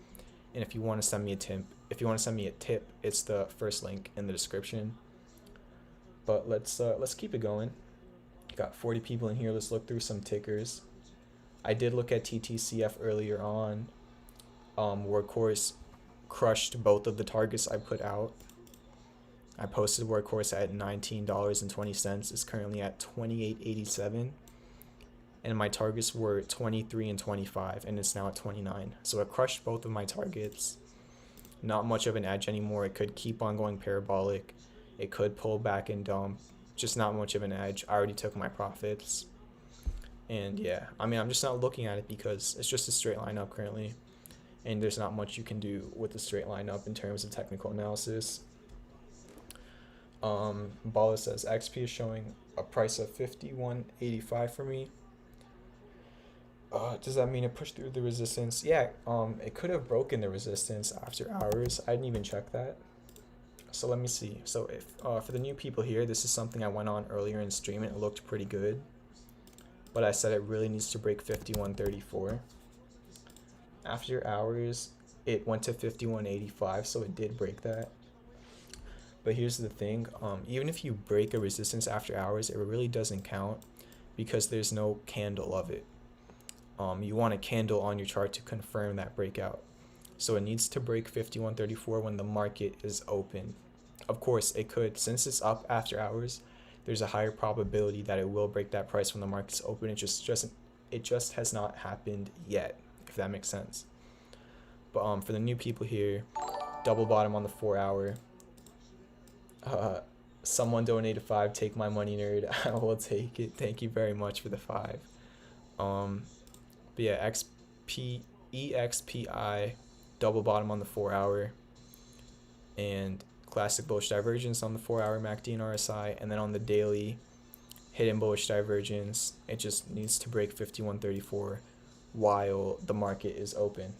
Speaker 1: And if you want to send me a tip, it's the first link in the description. But let's keep it going. Got 40 people in here. Let's look through some tickers. I did look at TTCF earlier on. Workhorse crushed both of the targets I put out. I posted Workhorse at $19.20. It's currently at $28.87. And my targets were 23 and 25, and it's now at 29. So it crushed both of my targets. Not much of an edge anymore. It could keep on going parabolic. It could pull back and dump. Just not much of an edge. I already took my profits. And yeah, I mean, I'm just not looking at it because it's just a straight line up currently. And there's not much you can do with the straight line up in terms of technical analysis. Bala says XP is showing a price of $51.85 for me. Does that mean it pushed through the resistance? Yeah, it could have broken the resistance after hours. I didn't even check that. So let me see. So if for the new people here, this is something I went on earlier in stream and it looked pretty good. But I said it really needs to break 51.34. After hours, it went to 51.85, so it did break that. But here's the thing, even if you break a resistance after hours, it really doesn't count because there's no candle of it. You want a candle on your chart to confirm that breakout. So it needs to break 51.34 when the market is open. Of course, it could, since it's up after hours, there's a higher probability that it will break that price when the market's open. It just has not happened yet, if that makes sense. But for the new people here, double bottom on the 4 hour. Uh, Someone donated 5. Take my money, nerd. I will take it. Thank you very much for the 5. Um, but yeah, EXPI double bottom on the 4 hour, and classic bullish divergence on the 4 hour MACD and RSI, and then on the daily, hidden bullish divergence. It just needs to break 51.34 while the market is open.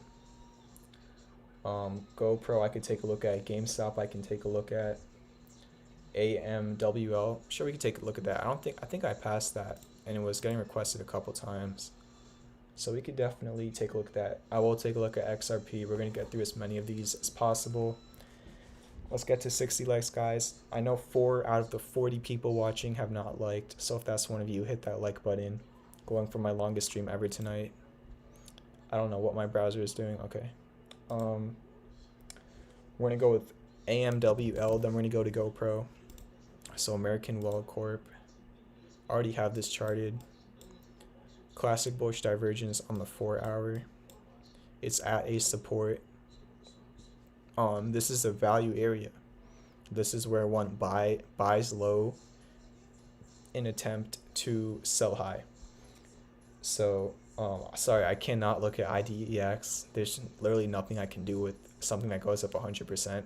Speaker 1: GoPro I could take a look at. GameStop I can take a look at. AMWL, sure, we could take a look at that. I think I passed that and it was getting requested a couple times, so we could definitely take a look at that. I will take a look at XRP. We're gonna get through as many of these as possible. Let's get to 60 likes, guys. I know 4 out of the 40 people watching have not liked, so if that's one of you, hit that like button. Going for my longest stream ever tonight. I don't know what my browser is doing. Okay. We're gonna go with AMWL, then we're gonna go to GoPro. So American Well Corp. Already have this charted. Classic bullish divergence on the 4 hour. It's at a support. This is a value area. This is where one buys low in attempt to sell high. So sorry, I cannot look at IDEX. There's literally nothing I can do with something that goes up 100%.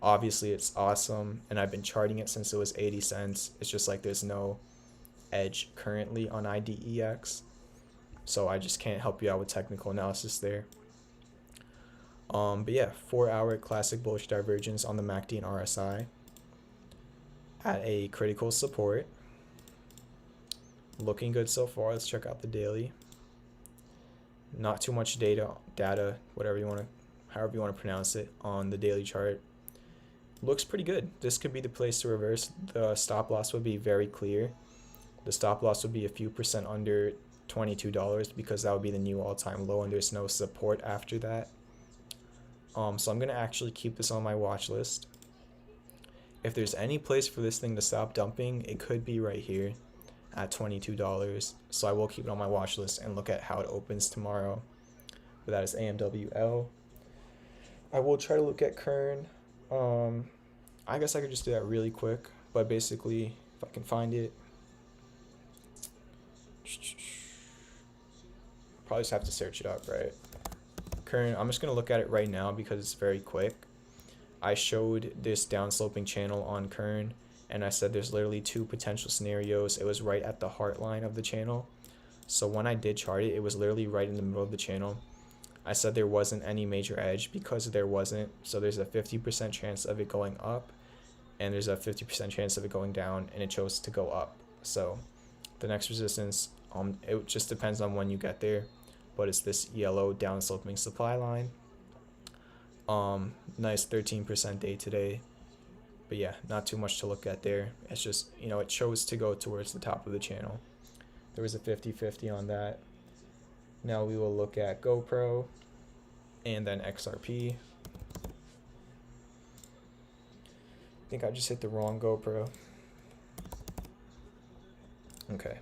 Speaker 1: Obviously it's awesome, and I've been charting it since it was 80 cents. It's just like there's no edge currently on IDEX, so I just can't help you out with technical analysis there. But yeah, 4 hour classic bullish divergence on the MACD and RSI at a critical support. Looking good so far. Let's check out the daily. Not too much data, whatever you want to, however you want to pronounce it, on the daily chart. Looks pretty good. This could be the place to reverse. The stop loss would be very clear. The stop loss would be a few percent under $22, because that would be the new all-time low, and there's no support after that. So I'm gonna actually keep this on my watch list. If there's any place for this thing to stop dumping, it could be right here at $22. So I will keep it on my watch list and look at how it opens tomorrow. But that is AMWL. I will try to look at Kern. I guess I could just do that really quick, but basically, if I can find it, probably just have to search it up, right? Kern, I'm just gonna look at it right now because it's very quick. I showed this downsloping channel on Kern, and I said there's literally 2 potential scenarios. It was right at the heart line of the channel. So when I did chart it, it was literally right in the middle of the channel. I said there wasn't any major edge because there wasn't. So there's a 50% chance of it going up, and there's a 50% chance of it going down, and it chose to go up. So the next resistance, it just depends on when you get there, but it's this yellow downsloping supply line. Nice 13% day today, but yeah, not too much to look at there. It's just, you know, it chose to go towards the top of the channel. There was a 50-50 on that. Now we will look at GoPro and then XRP. I think I just hit the wrong GoPro. Okay.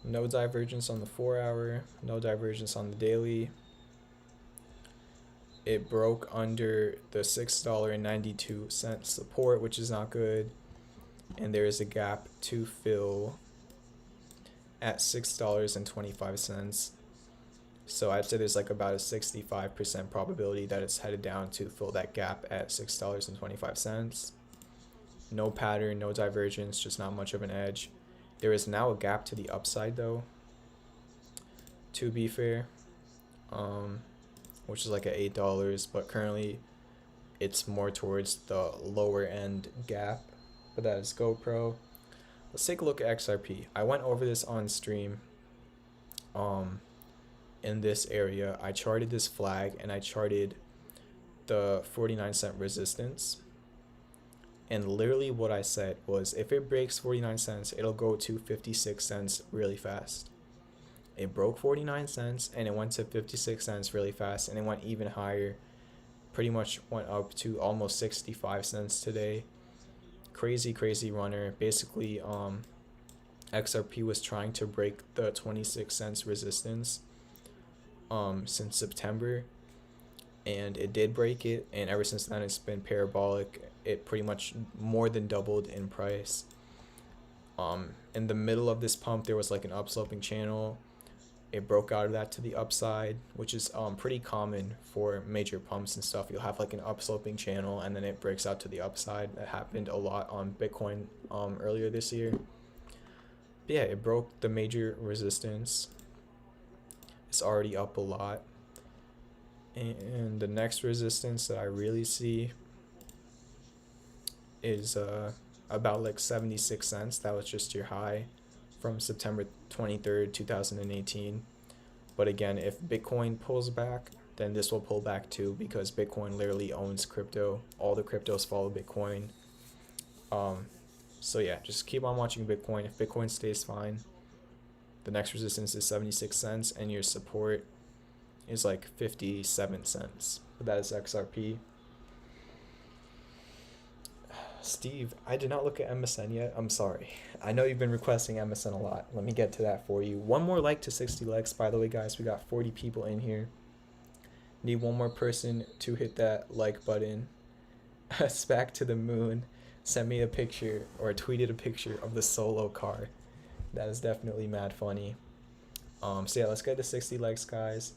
Speaker 1: No divergence on the 4 hour, no divergence on the daily. It broke under the $6.92 support, which is not good, and there is a gap to fill at $6.25. So I'd say there's like about a 65% probability that it's headed down to fill that gap at $6.25. No pattern, no divergence, just not much of an edge. There is now a gap to the upside though, to be fair, which is like at $8, but currently it's more towards the lower end gap. But that is GoPro. Let's take a look at XRP. I went over this on stream. In this area, I charted this flag and I charted the 49-cent resistance. And literally what I said was, if it breaks 49 cents, it'll go to 56 cents really fast. It broke 49 cents and it went to 56 cents really fast, and it went even higher. Pretty much went up to almost 65 cents today. Crazy runner. Basically, XRP was trying to break the 26 cents resistance since September, and it did break it, and ever since then it's been parabolic. It pretty much more than doubled in price. In the middle of this pump there was like an upsloping channel. It broke out of that to the upside, which is pretty common for major pumps and stuff. You'll have like an upsloping channel and then it breaks out to the upside. That happened a lot on Bitcoin earlier this year. But yeah, it broke the major resistance. It's already up a lot. And the next resistance that I really see is about like 76 cents. That was just your high from September 23rd, 2018. But again, if Bitcoin pulls back, then this will pull back too, because Bitcoin literally owns crypto. All the cryptos follow Bitcoin. So yeah, just keep on watching Bitcoin. If Bitcoin stays fine, the next resistance is 76 cents and your support is like 57 cents. But that is XRP. Steve, I did not look at MSN yet. I'm sorry. I know you've been requesting MSN a lot. Let me get to that for you. One more like to 60 likes. By the way, guys, we got 40 people in here. Need one more person to hit that like button. Spack to the moon. Send me a picture or tweeted a picture of the solo car. That is definitely mad funny. So yeah, let's get to 60 likes, guys.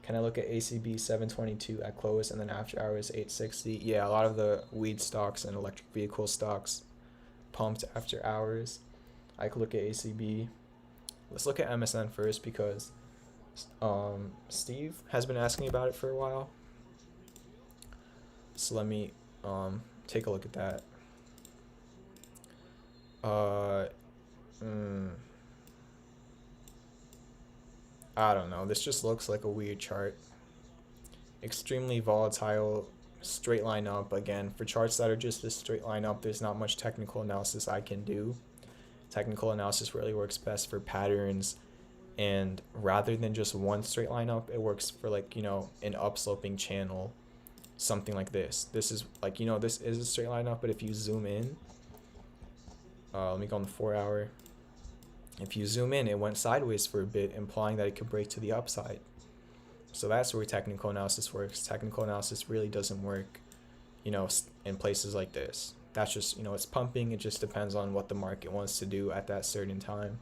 Speaker 1: Can I look at ACB 722 at close and then after hours 860? Yeah, a lot of the weed stocks and electric vehicle stocks pumped after hours. I could look at ACB. Let's look at MSN first because Steve has been asking about it for a while. So let me take a look at that. I don't know. This just looks like a weird chart. Extremely volatile, straight line up. Again, for charts that are just a straight line up, there's not much technical analysis I can do. Technical analysis really works best for patterns, and rather than just one straight line up, it works for like, you know, an upsloping channel, something like this. This is like, you know, this is a straight line up, but if you zoom in, let me go on the 4 hour. If you zoom in, it went sideways for a bit, implying that it could break to the upside. So that's where technical analysis works. Technical analysis really doesn't work, you know, in places like this. That's just, you know, it's pumping. It just depends on what the market wants to do at that certain time.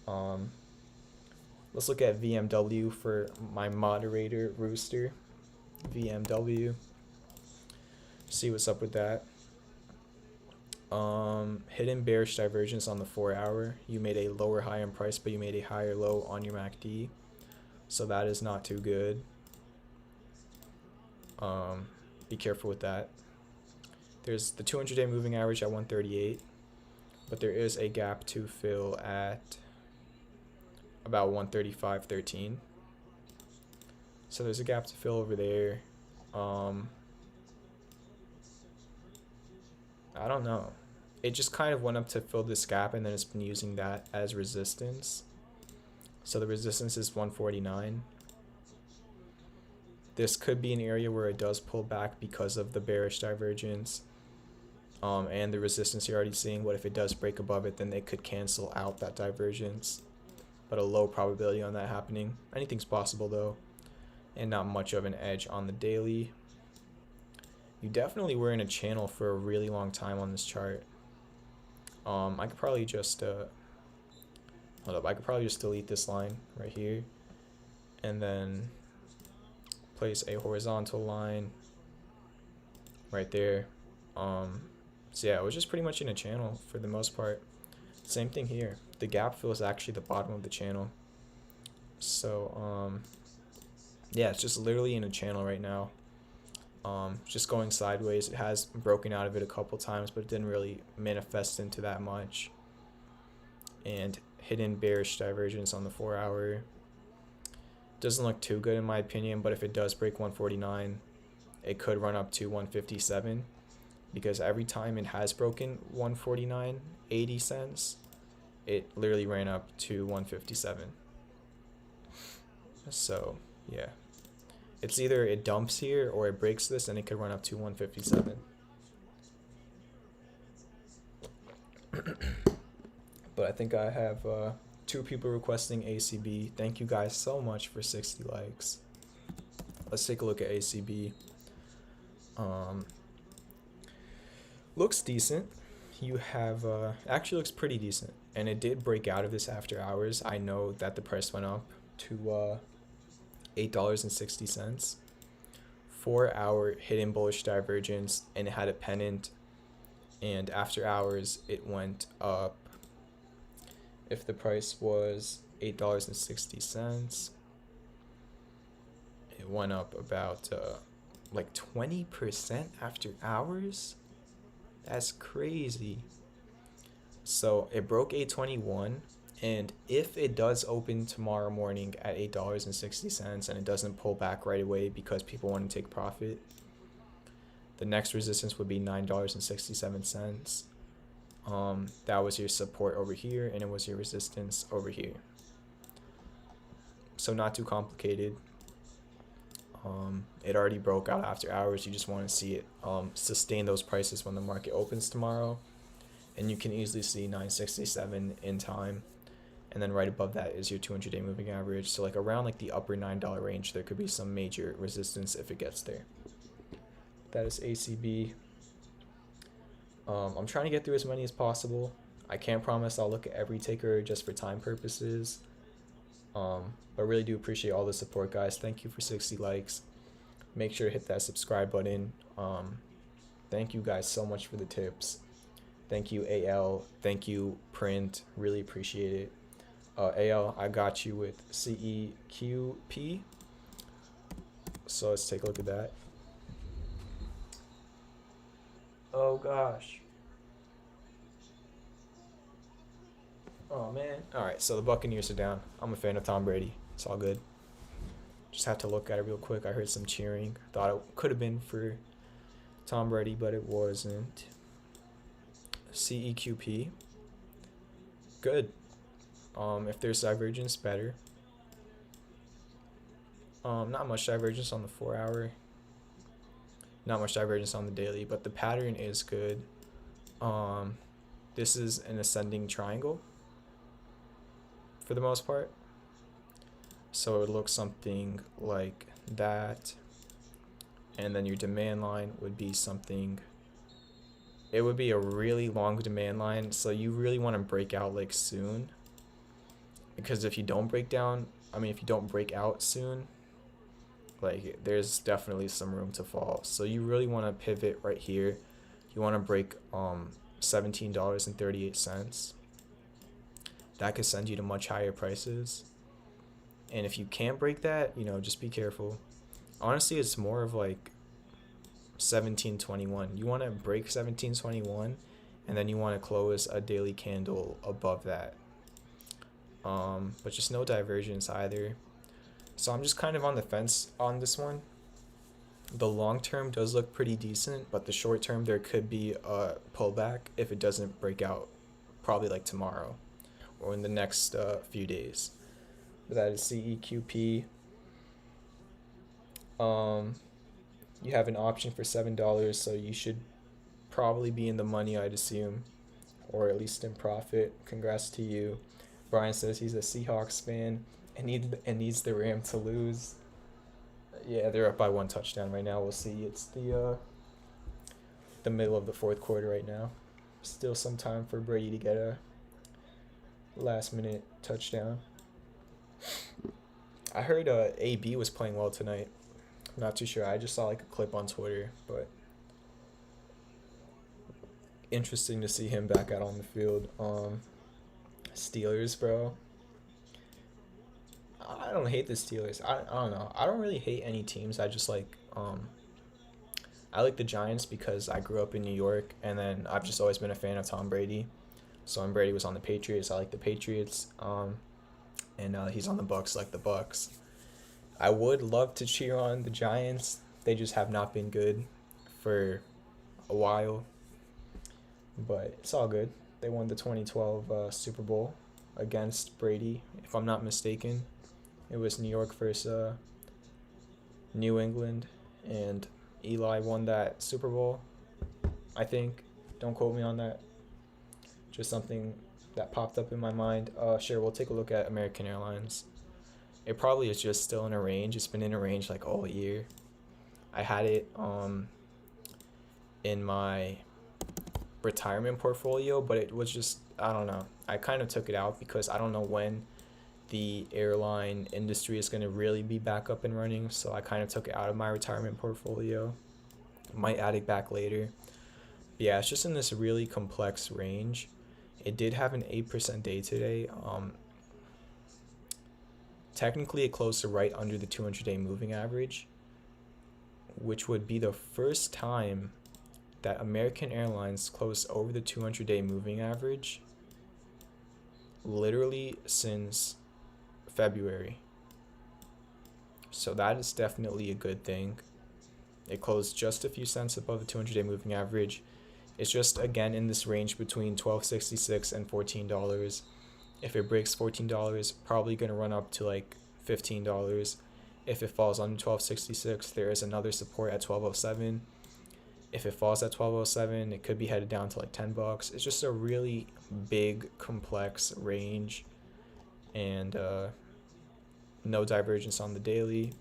Speaker 1: Let's look at VMW for my moderator, Rooster. VMW. See what's up with that. Hidden bearish divergence on the 4 hour. You made a lower high in price, but you made a higher low on your MACD. So that is not too good. Be careful with that. There's the 200-day moving average at 138, but there is a gap to fill at about 135.13. So there's a gap to fill over there. I don't know. It just kind of went up to fill this gap, and then it's been using that as resistance. So the resistance is 149. This could be an area where it does pull back because of the bearish divergence and the resistance you're already seeing. What if it does break above it? Then they could cancel out that divergence, but a low probability on that happening. Anything's possible though, and not much of an edge on the daily. You definitely were in a channel for a really long time on this chart. I could probably just hold up. I could probably just delete this line right here, and then place a horizontal line right there. So yeah, it was just pretty much in a channel for the most part. Same thing here. The gap fill is actually the bottom of the channel. So yeah, it's just literally in a channel right now. Just going sideways. It has broken out of it a couple times, but it didn't really manifest into that much. And hidden bearish divergence on the 4 hour. Doesn't look too good in my opinion, but if it does break 149, it could run up to 157, because every time it has broken 149.80 cents, it literally ran up to 157. So yeah, it's either it dumps here or it breaks this and it could run up to 157. But I think I have 2 people requesting ACB. Thank you guys so much for 60 likes. Let's take a look at ACB. Looks decent. You have actually looks pretty decent, and it did break out of this after hours. I know that the price went up to $8.60. 4-hour hidden bullish divergence, and it had a pennant, and after hours it went up. If the price was $8.60, it went up about like 20% after hours. That's crazy. So it broke 821, and if it does open tomorrow morning at $8.60 and it doesn't pull back right away because people want to take profit, the next resistance would be $9.67. That was your support over here, and it was your resistance over here. So not too complicated. It already broke out after hours. You just want to see it sustain those prices when the market opens tomorrow, and you can easily see 967 in time, and then right above that is your 200-day moving average. So like around like the upper $9 range, there could be some major resistance if it gets there. That is ACB. I'm trying to get through as many as possible. I can't promise I'll look at every ticker just for time purposes. But really do appreciate all the support, guys. Thank you for 60 likes. Make sure to hit that subscribe button. Thank you guys so much for the tips. Thank you, AL. Thank you, Print. Really appreciate it. AL, I got you with CEQP. So let's take a look at that. Oh gosh. Oh man. Alright, so the Buccaneers are down. I'm a fan of Tom Brady. It's all good. Just have to look at it real quick. I heard some cheering. Thought it could have been for Tom Brady, but it wasn't. CEQP. Good. If there's divergence, better. Not much divergence on the 4-hour. Not much divergence on the daily, but the pattern is good. This is an ascending triangle for the most part. So it would look something like that. And then your demand line would be something, it would be a really long demand line. So you really want to break out like soon, because if you don't break out soon, like there's definitely some room to fall. So you really want to pivot right here. You want to break $17.38. That could send you to much higher prices. And if you can't break that, just be careful. Honestly, it's more of like 1721. You want to break 1721, and then you want to close a daily candle above that. But just no divergence either. So I'm just kind of on the fence on this one. The long term does look pretty decent, but the short term there could be a pullback if it doesn't break out, probably like tomorrow or in the next few days. But that is CEQP. You have an option for $7, so you should probably be in the money, I'd assume, or at least in profit. Congrats to you. Brian says he's a Seahawks fan and needs the Rams to lose. Yeah, they're up by 1 touchdown right now. We'll see. It's the middle of the 4th quarter right now. Still some time for Brady to get a last-minute touchdown. I heard AB was playing well tonight. I'm not too sure. I just saw like a clip on Twitter, but interesting to see him back out on the field. Steelers, bro. I don't hate the Steelers. I don't know. I don't really hate any teams. I just like I like the Giants because I grew up in New York, and then I've just always been a fan of Tom Brady. So when Brady was on the Patriots, I like the Patriots. And now that he's on the Bucks, like the Bucks. I would love to cheer on the Giants. They just have not been good for a while. But it's all good. They won the 2012 Super Bowl against Brady, if I'm not mistaken. It was New York versus New England, and Eli won that Super Bowl, I think. Don't quote me on that. Just something that popped up in my mind. Sure, we'll take a look at American Airlines. It probably is just still in a range. It's been in a range like all year. I had it in my retirement portfolio, but it was just, I don't know. I kind of took it out because I don't know when the airline industry is going to really be back up and running. So I kind of took it out of my retirement portfolio. Might add it back later. But yeah, it's just in this really complex range. It did have an 8% day today. Technically, it closed to right under the 200-day moving average, which would be the first time that American Airlines closed over the 200-day moving average literally since February. So that is definitely a good thing. It closed just a few cents above the 200-day moving average. It's just again in this range between $12.66 and $14. If it breaks $14, probably gonna run up to like $15. If it falls under $12.66, there is another support at $12.07. If it falls at $12.07, it could be headed down to like $10. It's just a really big, complex range, and no divergence on the daily,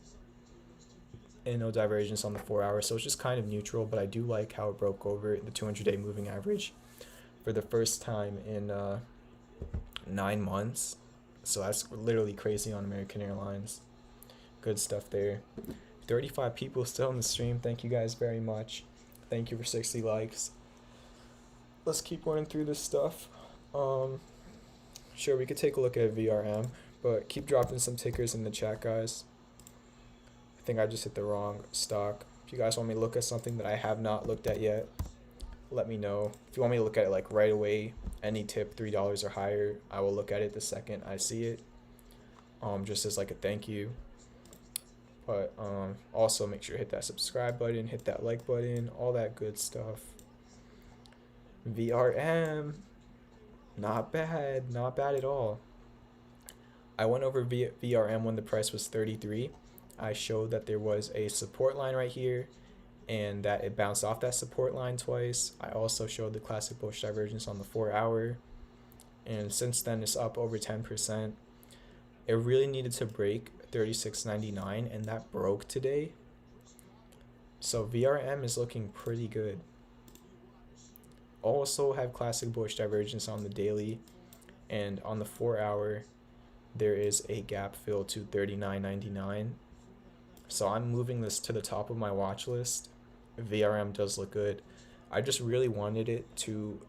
Speaker 1: and no divergence on the 4 hour. So it's just kind of neutral, but I do like how it broke over the 200-day moving average for the first time in 9 months. So that's literally crazy on American Airlines. Good stuff there. 35 people still in the stream. Thank you guys very much. Thank you for 60 likes. Let's keep running through this stuff. Sure, we could take a look at VRM, but keep dropping some tickers in the chat, guys. I think I just hit the wrong stock. If you guys want me to look at something that I have not looked at yet, let me know. If you want me to look at it like right away, any tip $3 or higher, I will look at it the second I see it, just as like a thank you. But also make sure to hit that subscribe button, hit that like button, all that good stuff. VRM, not bad at all. I went over VRM when the price was 33. I showed that there was a support line right here and that it bounced off that support line twice. I also showed the classic bullish divergence on the 4 hour, and since then it's up over 10%. It really needed to break 36.99 and that broke today. So VRM is looking pretty good. Also have classic bullish divergence on the daily, and on the 4 hour there is a gap fill to 39.99. So I'm moving this to the top of my watch list. VRM does look good. I just really wanted it to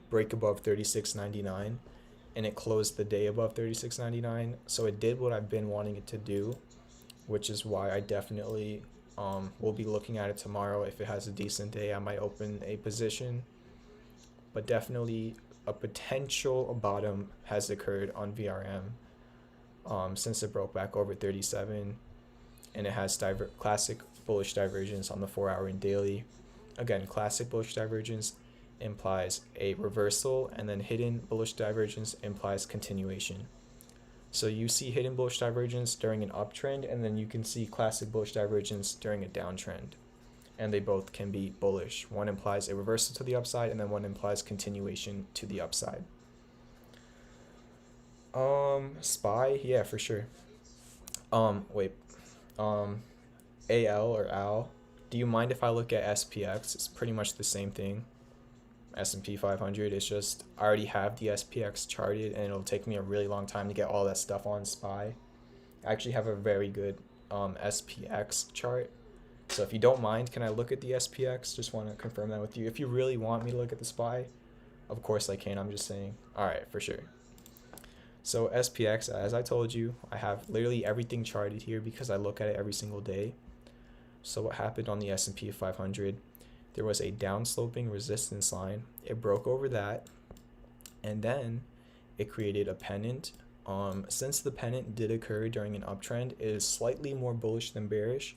Speaker 1: break above 36.99, and it closed the day above 36.99. So it did what I've been wanting it to do, which is why I definitely will be looking at it tomorrow. If it has a decent day, I might open a position, but definitely a potential bottom has occurred on VRM since it broke back over 37, and it has classic bullish divergence on the 4 hour and daily. Again, classic bullish divergence implies a reversal, and then hidden bullish divergence implies continuation. So you see hidden bullish divergence during an uptrend, and then you can see classic bullish divergence during a downtrend, and they both can be bullish. One implies a reversal to the upside, and then one implies continuation to the upside. SPY, yeah, for sure. Wait, AL or AL. Do you mind if I look at SPX? It's pretty much the same thing. S&P 500. It's just I already have the SPX charted, and it'll take me a really long time to get all that stuff on SPY. I actually have a very good SPX chart. So if you don't mind, can I look at the SPX? Just want to confirm that with you. If you really want me to look at the SPY, of course I can. I'm just saying. All right, for sure. So SPX, as I told you, I have literally everything charted here because I look at it every single day. So what happened on the S&P 500? There was a downsloping resistance line. It broke over that, and then it created a pennant. Since the pennant did occur during an uptrend, it is slightly more bullish than bearish,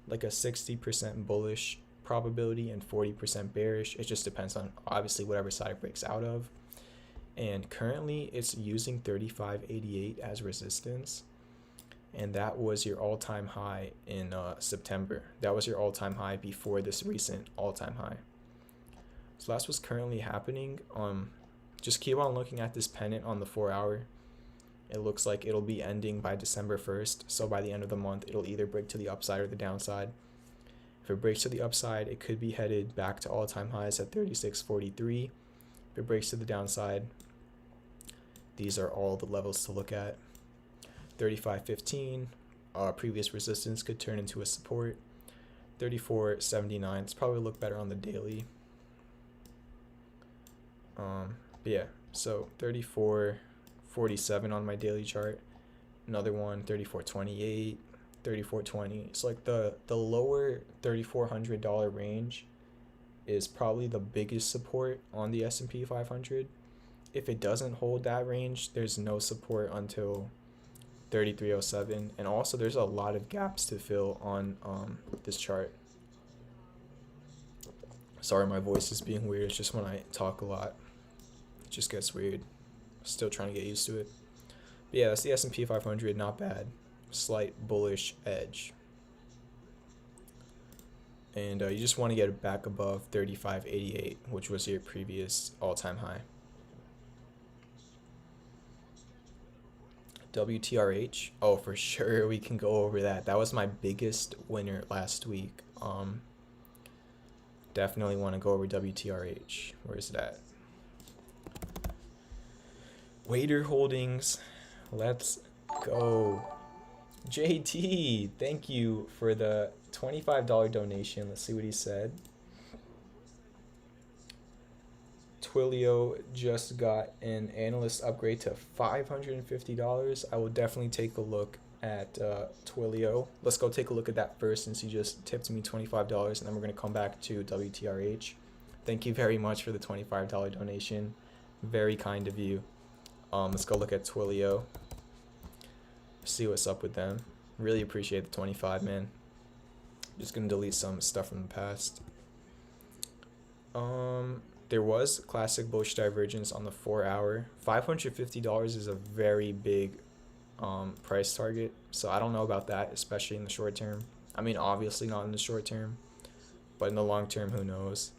Speaker 1: like a 60% bullish probability and 40% bearish. It just depends on obviously whatever side it breaks out of. And currently it's using 35.88 as resistance, and that was your all-time high in September. That was your all-time high before this recent all-time high. So that's what's currently happening. Just keep on looking at this pennant on the 4-hour. It looks like it'll be ending by December 1st. So by the end of the month, it'll either break to the upside or the downside. If it breaks to the upside, it could be headed back to all-time highs at 36.43. If it breaks to the downside, these are all the levels to look at. 35.15, previous resistance could turn into a support. 34.79, it's probably look better on the daily. But yeah, so 34.47 on my daily chart. Another one, 34.28, 34.20. It's like the lower $3,400 range is probably the biggest support on the S&P 500. If it doesn't hold that range, there's no support until 33.07. And also there's a lot of gaps to fill on this chart. Sorry, my voice is being weird. It's just when I talk a lot, it just gets weird. Still trying to get used to it. But yeah, that's the S&P 500. Not bad. Slight bullish edge. And you just want to get it back above 35.88, which was your previous all-time high. WTRH. Oh, for sure we can go over that. That was my biggest winner last week. Definitely want to go over WTRH. Where's that? Wader Holdings. Let's go. JT, thank you for the $25 donation. Let's see what he said. Twilio just got an analyst upgrade to $550. I will definitely take a look at Twilio. Let's go take a look at that first, since you just tipped me $25, and then we're going to come back to WTRH. Thank you very much for the $25 donation. Very kind of you. Let's go look at Twilio. See what's up with them. Really appreciate the 25, man. Just going to delete some stuff from the past. There was classic bullish divergence on the 4-hour. $550 is a very big price target, so I don't know about that, especially in the short term. I mean, obviously not in the short term, but in the long term, who knows.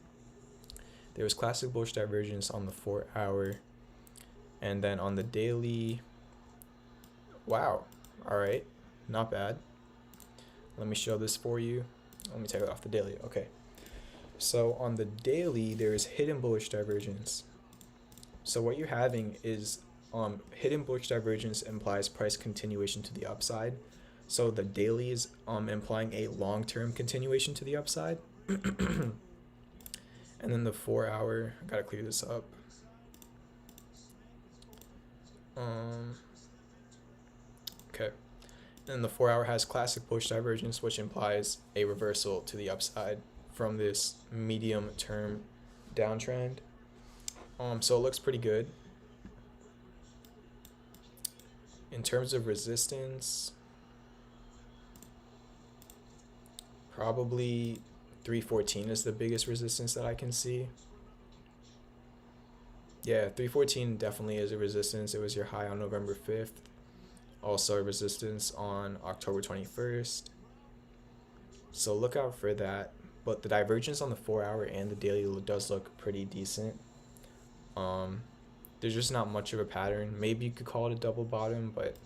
Speaker 1: There was classic bullish divergence on the 4-hour, and then on the daily, wow, all right, not bad. Let me show this for you. Let me take it off the daily. Okay, so on the daily, there is hidden bullish divergence. So what you're having is hidden bullish divergence implies price continuation to the upside. So the daily is implying a long-term continuation to the upside. And then the 4-hour, I gotta clear this up. Okay. And the 4-hour has classic bullish divergence, which implies a reversal to the upside from this medium-term downtrend. So it looks pretty good. In terms of resistance, probably 314 is the biggest resistance that I can see. Yeah, 314 definitely is a resistance. It was your high on November 5th. Also a resistance on October 21st. So look out for that. But the divergence on the 4-hour and the daily does look pretty decent. There's just not much of a pattern. Maybe you could call it a double bottom, but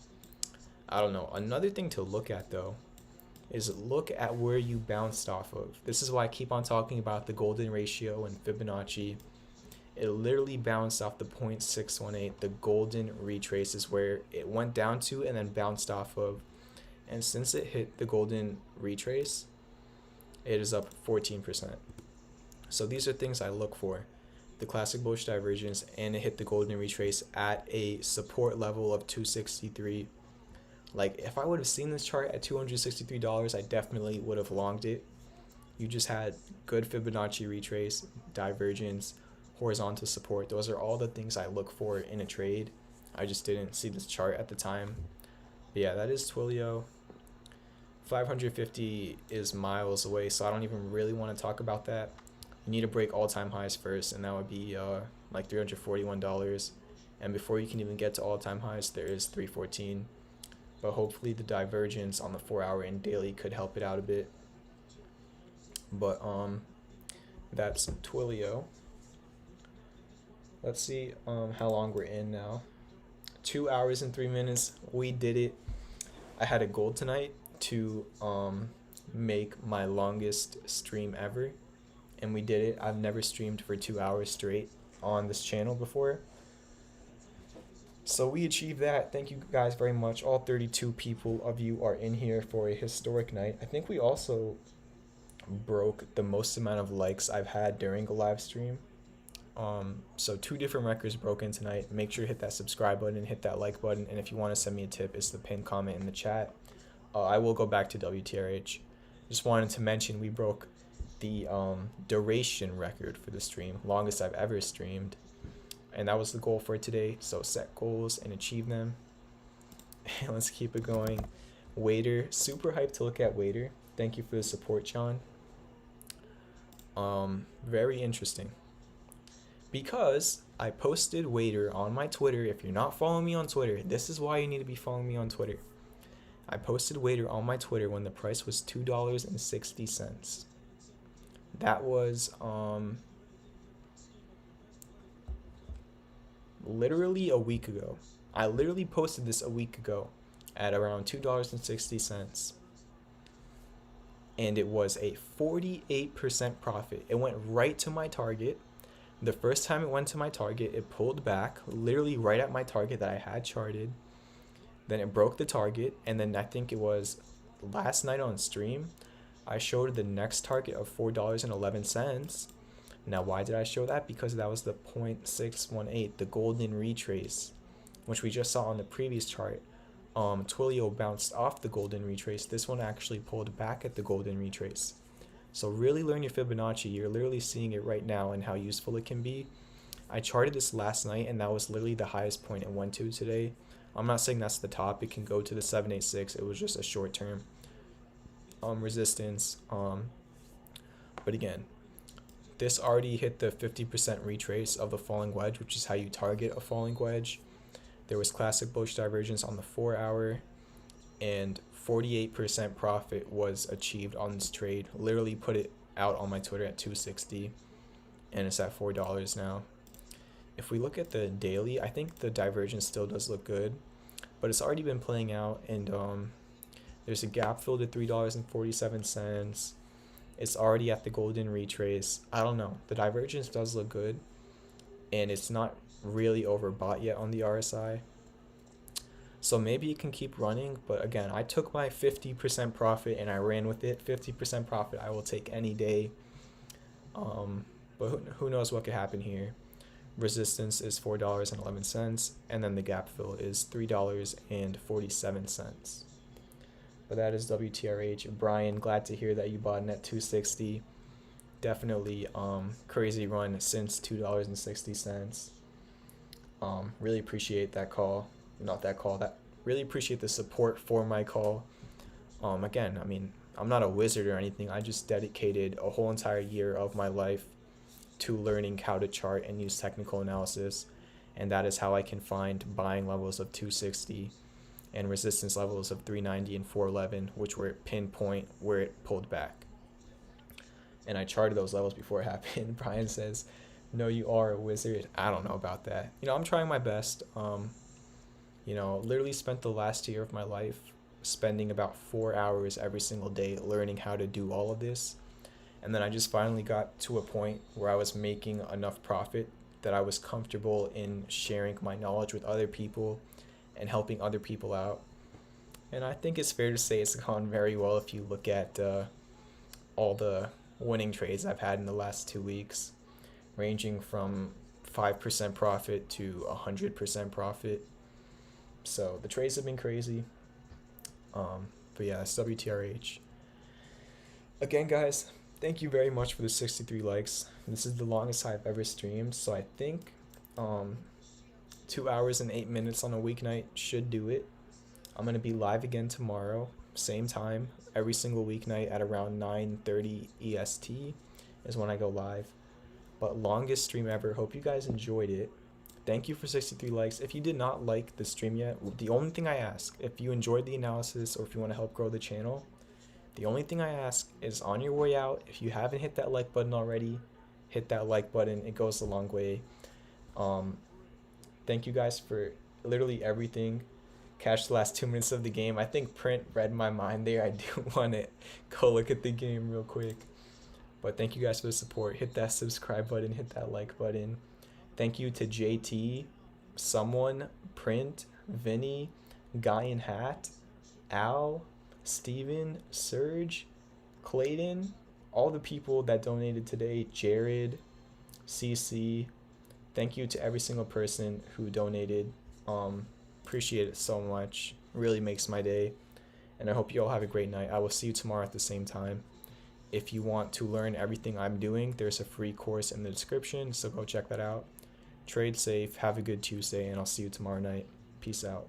Speaker 1: I don't know. Another thing to look at, though, is look at where you bounced off of. This is why I keep on talking about the golden ratio and Fibonacci. It literally bounced off the 0.618. The golden retrace is where it went down to and then bounced off of. And since it hit the golden retrace, it is up 14%. So these are things I look for. The classic bullish divergence, and it hit the golden retrace at a support level of 263. Like, if I would have seen this chart at $263, I definitely would have longed it. You just had good Fibonacci retrace, divergence, horizontal support. Those are all the things I look for in a trade. I just didn't see this chart at the time. But yeah, that is Twilio. 550 is miles away, so I don't even really want to talk about that. You need to break all-time highs first, and that would be like $341. And before you can even get to all-time highs, there is 314. But hopefully the divergence on the 4-hour and daily could help it out a bit. But that's Twilio. Let's see how long we're in now. 2 hours and 3 minutes. We did it. I had a goal tonight to make my longest stream ever, and we did it. I've never streamed for 2 hours straight on this channel before. So we achieved that. Thank you guys very much. All 32 people of you are in here for a historic night. I think we also broke the most amount of likes I've had during a live stream. So 2 different records broken tonight. Make sure to hit that subscribe button and hit that like button. And if you want to send me a tip, it's the pinned comment in the chat. I will go back to WTRH. Just wanted to mention we broke the duration record for the stream, longest I've ever streamed. And that was the goal for today. So set goals and achieve them. Let's keep it going. Waiter, super hyped to look at Waiter. Thank you for the support, John. Very interesting. Because I posted Waiter on my Twitter. If you're not following me on Twitter, this is why you need to be following me on Twitter. I posted Waiter on my Twitter when the price was $2.60. That was literally a week ago. I literally posted this a week ago at around $2.60. And it was a 48% profit. It went right to my target. The first time it went to my target, it pulled back, literally right at my target that I had charted. Then it broke the target, and then I think it was last night on stream, I showed the next target of $4.11. Now, why did I show that? Because that was the 0.618, the golden retrace, which we just saw on the previous chart. Twilio bounced off the golden retrace. This one actually pulled back at the golden retrace. So really learn your Fibonacci. You're literally seeing it right now and how useful it can be. I charted this last night, and that was literally the highest point it went to today. I'm not saying that's the top. It can go to the 786. It was just a short term resistance. But again, this already hit the 50% retrace of the falling wedge, which is how you target a falling wedge. There was classic bullish divergence on the 4 hour, and 48% profit was achieved on this trade. Literally put it out on my Twitter at $2.60, and it's at $4 now. If we look at the daily, I think the divergence still does look good, but it's already been playing out, and there's a gap filled at $3.47. It's already at the golden retrace. I don't know. The divergence does look good, and it's not really overbought yet on the RSI. So maybe it can keep running, but again, I took my 50% profit and I ran with it. 50% profit I will take any day. But who knows what could happen here. Resistance is $4.11, and then the gap fill is $3.47. But that is WTRH. Brian, glad to hear that you bought in at $2.60. Definitely crazy run since $2.60. Really appreciate that call. Not that call, that really appreciate the support for my call. Again, I mean, I'm not a wizard or anything. I just dedicated a whole entire year of my life to learning how to chart and use technical analysis, and that is how I can find buying levels of 260 and resistance levels of 390 and 411, which were pinpoint where it pulled back. And I charted those levels before it happened. Brian says, no, you are a wizard. I don't know about that. You know, I'm trying my best. You know, literally spent the last year of my life spending about 4 hours every single day learning how to do all of this. And then I just finally got to a point where I was making enough profit that I was comfortable in sharing my knowledge with other people and helping other people out. And I think it's fair to say it's gone very well if you look at all the winning trades I've had in the last 2 weeks, ranging from 5% profit to 100% profit. So the trades have been crazy. But yeah, it's WTRH. Again, guys, thank you very much for the 63 likes. This is the longest I've ever streamed, so I think 2 hours and 8 minutes on a weeknight should do it. I'm gonna be live again tomorrow, same time, every single weeknight at around 9:30 EST is when I go live. But longest stream ever. Hope you guys enjoyed it. Thank you for 63 likes. If you did not like the stream yet, the only thing I ask, if you enjoyed the analysis or if you want to help grow the channel, the only thing I ask is on your way out, if you haven't hit that like button already, hit that like button. It goes a long way. Um, Thank you guys for literally everything. Catch the last 2 minutes of the game. I think Print read my mind there. I do want to go look at the game real quick. But thank you guys for the support. Hit that subscribe button, hit that like button. Thank you to JT, someone, Print, Vinny, Guy in Hat, Al, Steven, Serge, Clayton, all the people that donated today, Jared, CC. Thank you to every single person who donated. Appreciate it so much. Really makes my day. And I hope you all have a great night. I will see you tomorrow at the same time. If you want to learn everything I'm doing, there's a free course in the description, so go check that out. Trade safe, have a good Tuesday, and I'll see you tomorrow night. Peace out.